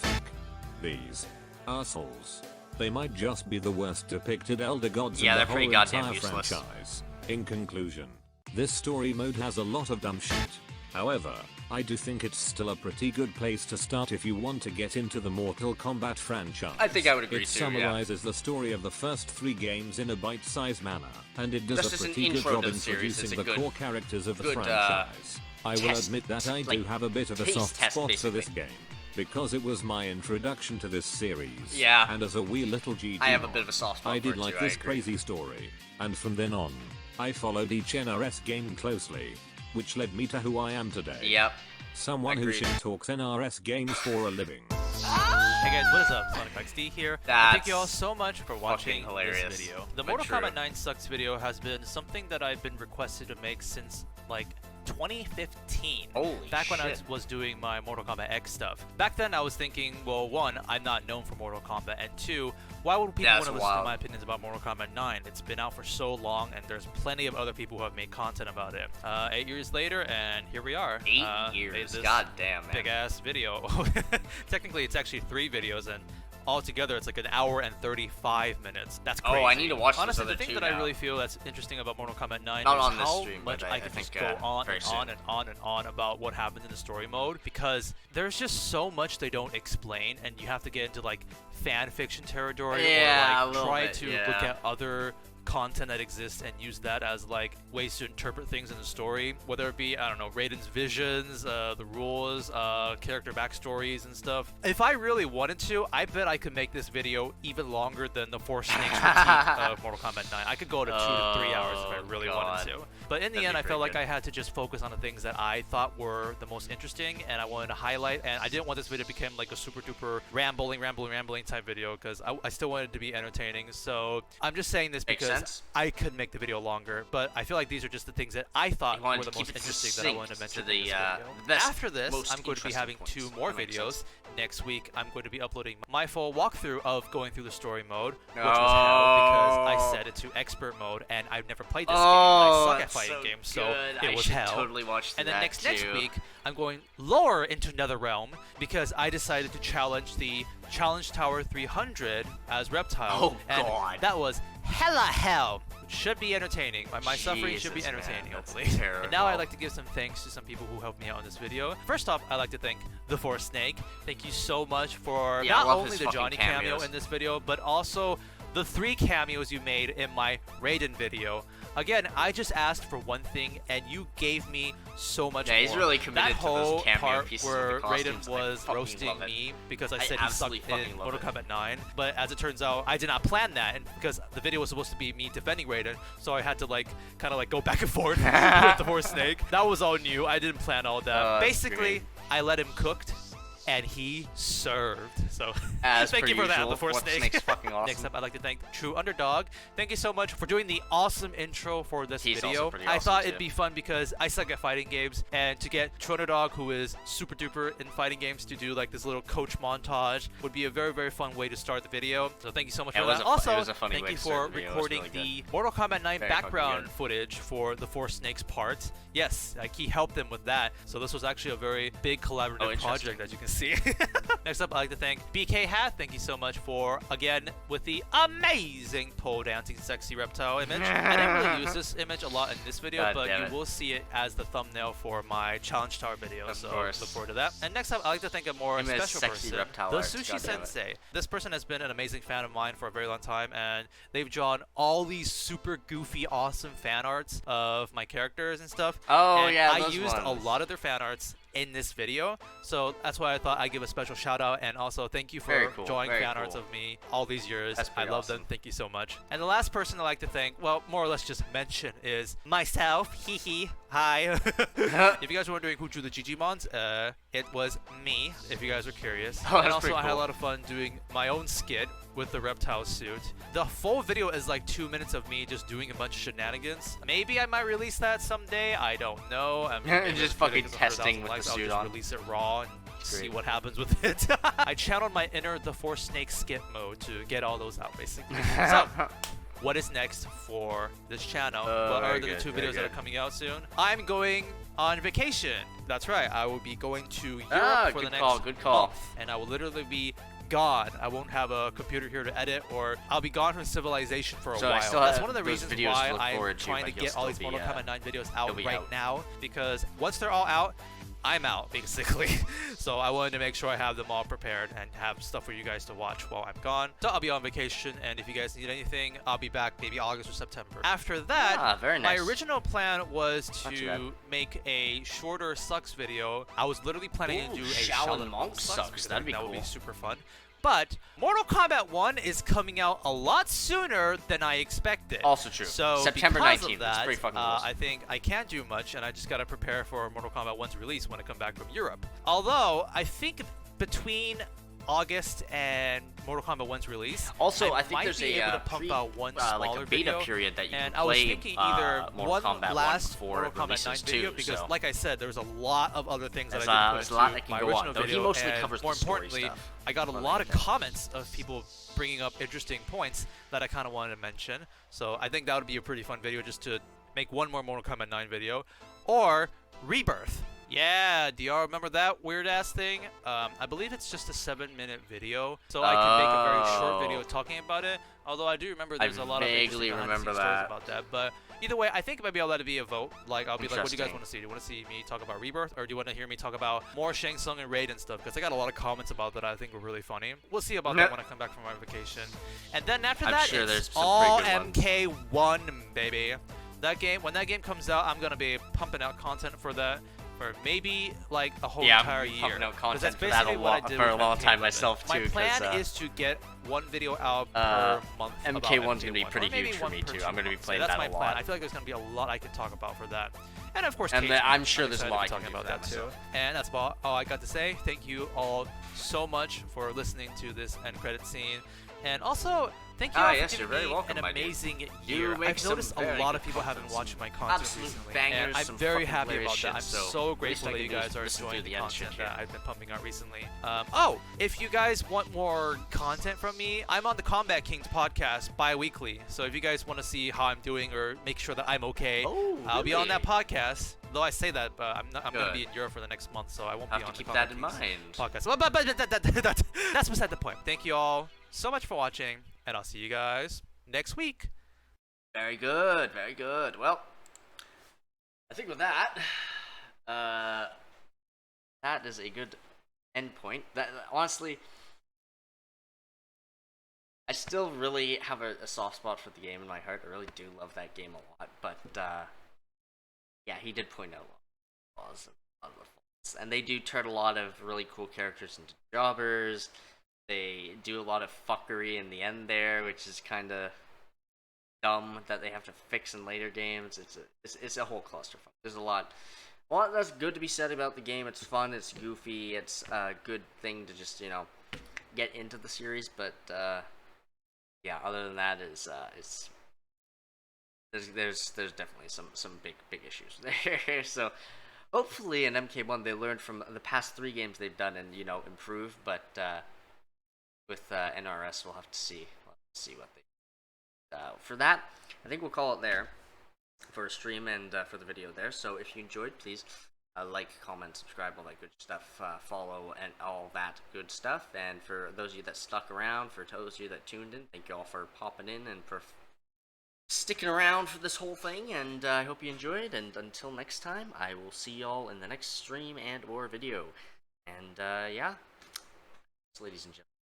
These assholes. They might just be the worst depicted Elder Gods Yeah, in the they're whole pretty goddamn entire useless. franchise. In conclusion, this story mode has a lot of dumb shit. However, I do think it's still a pretty good place to start if you want to get into the Mortal Kombat franchise. I think I would agree it too, yeah. summarizes the story of the first 3 games in a bite-sized manner, and it does That's just a an pretty good intro job to the series. introducing It's a the good- core characters of the good, franchise. I will test- admit that I do like, have a bit of a taste soft test, spot for this basically. game, because it was my introduction to this series. Yeah. And as a wee little GG, I have a bit of a soft spot I for did it like too, I this agree. crazy story, and from then on, I followed each NRS game closely, which led me to who I am today. Yep. Someone who Agreed. shit talks NRS games for a living. Hey guys, what is up? SonicHaXD here. Thank you all so much for watching hilarious, this video. The but Mortal true. Kombat 9 Sucks video has been something that I've been requested to make since like 2015. Holy Back when I shit. was doing my Mortal Kombat X stuff. Back then I was thinking, well, 1, I'm not known for Mortal Kombat, and 2, why would people want That's to listen to wild. my opinions about Mortal Kombat 9? It's been out for so long, and there's plenty of other people who have made content about it. 8 years later, and here we are. 8 made years. this God damn, man. big ass video. Technically, it's actually 3 videos, and altogether it's like an hour and 35 minutes. That's crazy. Oh, I need to watch those Honestly, other the thing two that I now. really feel that's interesting about Mortal Kombat 9 Not is on this how stream, much but I I can just think, go on very and soon. on and on and on about what happens in the story mode, because there's just so much they don't explain, and you have to get into like fan fiction territory, Yeah, or a like little try bit, to yeah. look at other content that exists and use that as like ways to interpret things in the story, whether it be, I don't know, Raiden's visions, the rules, character backstories and stuff. If I really wanted to, I bet I could make this video even longer than the Four Snakes critique of Mortal Kombat 9. I could go to 2 to 3 hours if I really wanted to. But in the end, I felt like I had to just focus on the things that I thought were the most interesting and I wanted to highlight, and I didn't want this video to become like a super duper rambling type video, because I still wanted it to be entertaining. So I'm just saying this Makes because sense. I could make the video longer, but I feel like these are just the things that I thought were the most interesting that I wanted to mention in this video. best, After this, most I'm going to be interesting having points. 2 more That makes videos. sense. Next week, I'm going to be uploading my full walkthrough of going through the story mode, which Oh. was hell because I set it to expert mode, and I've never played this game. Oh, I suck at that's fighting so games, so good. it I was should hell. totally watch And then that next too. week, I'm going lower into NetherRealm because I decided to challenge the Challenge Tower 300 as Reptile. Oh, and God. that was hella hell. Should be entertaining. My suffering should be Jesus, entertaining, man, that's hopefully. And now I'd terrible. like to give some thanks to some people who helped me out in this video. First off, I'd like to thank the Four Snake. Thank you so much for Yeah, I not love only his the fucking Johnny cameo cameos. in this video, but also the 3 cameos you made in my Raiden video. Again, I just asked for one thing, and you gave me so much Yeah, more. he's really committed that to those whole cameo part pieces of where the costumes, Raiden I was fucking roasting love it. me because I I said he sucked absolutely fucking in love Mortal it. Kombat 9, but as it turns out, I did not plan that, and because the video was supposed to be me defending Raiden, so I had to like kind of like go back and forth with the Four Snake. That was all new. I didn't plan all that. Oh, that's Basically, great. I let him cooked, and he served. So As thank per you for that, usual, the Four Four Snake. Snake's fucking awesome. Next up, I'd like to thank True Underdog. Thank you so much for doing the awesome intro for this He's video. also pretty I awesome, thought too. it'd be fun because I suck at fighting games, and to get True Underdog, who is super duper in fighting games, to do like this little coach montage would be a very, very fun way to start the video. So thank you so much Yeah, for it was that. a fu- Also, it was a funny thank way you to start for the video. It was recording really the Mortal Kombat 9 Very fucking background good. footage for the Four Snakes part. Yes, like he helped them with that. So this was actually a very big collaborative Oh, interesting. project, as you can see. Next up, I'd like to thank BK Hat. Thank you so much for, again, with the amazing pole dancing sexy reptile image. I didn't really use this image a lot in this video, but you will see it as the thumbnail for my challenge tower video, so look forward to that. And next up, I'd like to thank a more special person, the Sushi Sensei. This person has been an amazing fan of mine for a very long time, and they've drawn all these super goofy, awesome fan arts of my characters and stuff. Oh, and yeah, I those used a ones. lot of their fan arts in this video, so that's why I thought I'd give a special shout out, and also thank you for drawing fan arts of me all these years. I love them. Thank you so much. And the last person I'd like to thank, well, more or less just mention, is myself. Hee hee. Hi. If you guys were wondering who drew the Gigimons, it was me, if you guys are curious. And also I had a lot of fun doing my own skit with the reptile suit. The full video is like 2 minutes of me just doing a bunch of shenanigans. Maybe I might release that someday. I don't know. I'm just fucking testing with the suit on. I'll just release it raw and see what happens with it. I channeled my inner The Four Snakes skit mode to get all those out, basically. So, what is next for this channel? What are the 2 videos that are coming out soon? I'm going on vacation. That's right. I will be going to Europe for the next month, and I will literally be gone. I won't have a computer here to edit, or I'll be gone from civilization for a while. That's one of the reasons why I'm trying to get all these Mortal Kombat 9 videos out right now, because once they're all out, I'm out, basically. So I wanted to make sure I have them all prepared and have stuff for you guys to watch while I'm gone. So I'll be on vacation, and if you guys need anything, I'll be back maybe August or September. After that, my original plan was to make a shorter Sucks video. I was literally planning to do a Shaolin Monk Sucks. That would be super fun. But Mortal Kombat 1 is coming out a lot sooner than I expected. Also true. So September because 19th. Of that, it's pretty fucking close. I think I can't do much, and I just gotta prepare for Mortal Kombat 1's release when I come back from Europe. Although I think between August and Mortal Kombat 1's release, also I think might there's be a able to pump out one smaller like a beta video, period that you and can I was play thinking either Mortal one Kombat last 1 Mortal Kombat 9 video, because like I said, there's a lot of other things that I didn't put into my original video, he mostly and covers more the story importantly, stuff. I got a lot of comments of people bringing up interesting points that I kind of wanted to mention. So I think that would be a pretty fun video, just to make one more Mortal Kombat 9 video. Or Rebirth. Yeah, do y'all remember that weird-ass thing? I believe it's just a 7-minute video, so I can make a very short video talking about it. Although I do remember there's a lot of interesting behind-the-scenes stories about that. But either way, I think maybe I'll let it be a vote. Like, I'll be like, what do you guys want to see? Do you want to see me talk about Rebirth, or do you want to hear me talk about more Shang Tsung and Raid and stuff? Because I got a lot of comments about that I think were really funny. We'll see about that when I come back from my vacation. And then after that, it's all MK1, baby. That game, when that game comes out, I'm gonna be pumping out content for that for maybe like a whole entire year. Pumping out content that's for basically that what I did for a with long time MK1. myself too. My plan is to get one video out per month. MK1's gonna be pretty huge for me too. I'm gonna be playing that a lot. That's my plan. I feel like there's gonna be a lot I can talk about for that. And of course, and I'm sure there's a lot I can talking about that too. And that's all I got to say. Thank you all so much for listening to this end credit scene. And also, thank you all for giving me an amazing year. I've noticed a lot of people haven't watched my content recently, and I'm very happy about that. I'm so grateful that you guys are enjoying the content that I've been pumping out recently. Oh, if you guys want more content from me, I'm on the Combat Kings podcast bi-weekly. So if you guys want to see how I'm doing or make sure that I'm okay, I'll be on that podcast. Though I say that, but I'm going to be in Europe for the next month, so I won't be on the Combat Kings podcast. But that's beside the point. Thank you all so much for watching, and I'll see you guys next week. Very good, very good. Well, I think with that, that is a good endpoint. That honestly, I still really have a soft spot for the game in my heart. I really do love that game a lot, but yeah, he did point out a lot of flaws and a lot of faults, and they do turn a lot of really cool characters into jobbers. They do a lot of fuckery in the end there, which is kind of dumb that they have to fix in later games. It's a whole clusterfuck. There's a lot that's good to be said about the game. It's fun, it's goofy, it's a good thing to just, you know, get into the series. But yeah, other than that, there's definitely some big issues there. So hopefully in MK1 they learned from the past 3 games they've done and, you know, improve. But with NRS, we'll have to see what they for that. I think we'll call it there for a stream and for the video there. So if you enjoyed, please like, comment, subscribe, all that good stuff, follow, and all that good stuff. And for those of you that stuck around, for those of you that tuned in, thank you all for popping in and for sticking around for this whole thing. And I hope you enjoyed. And until next time, I will see y'all in the next stream and or video. And yeah, so ladies and gentlemen.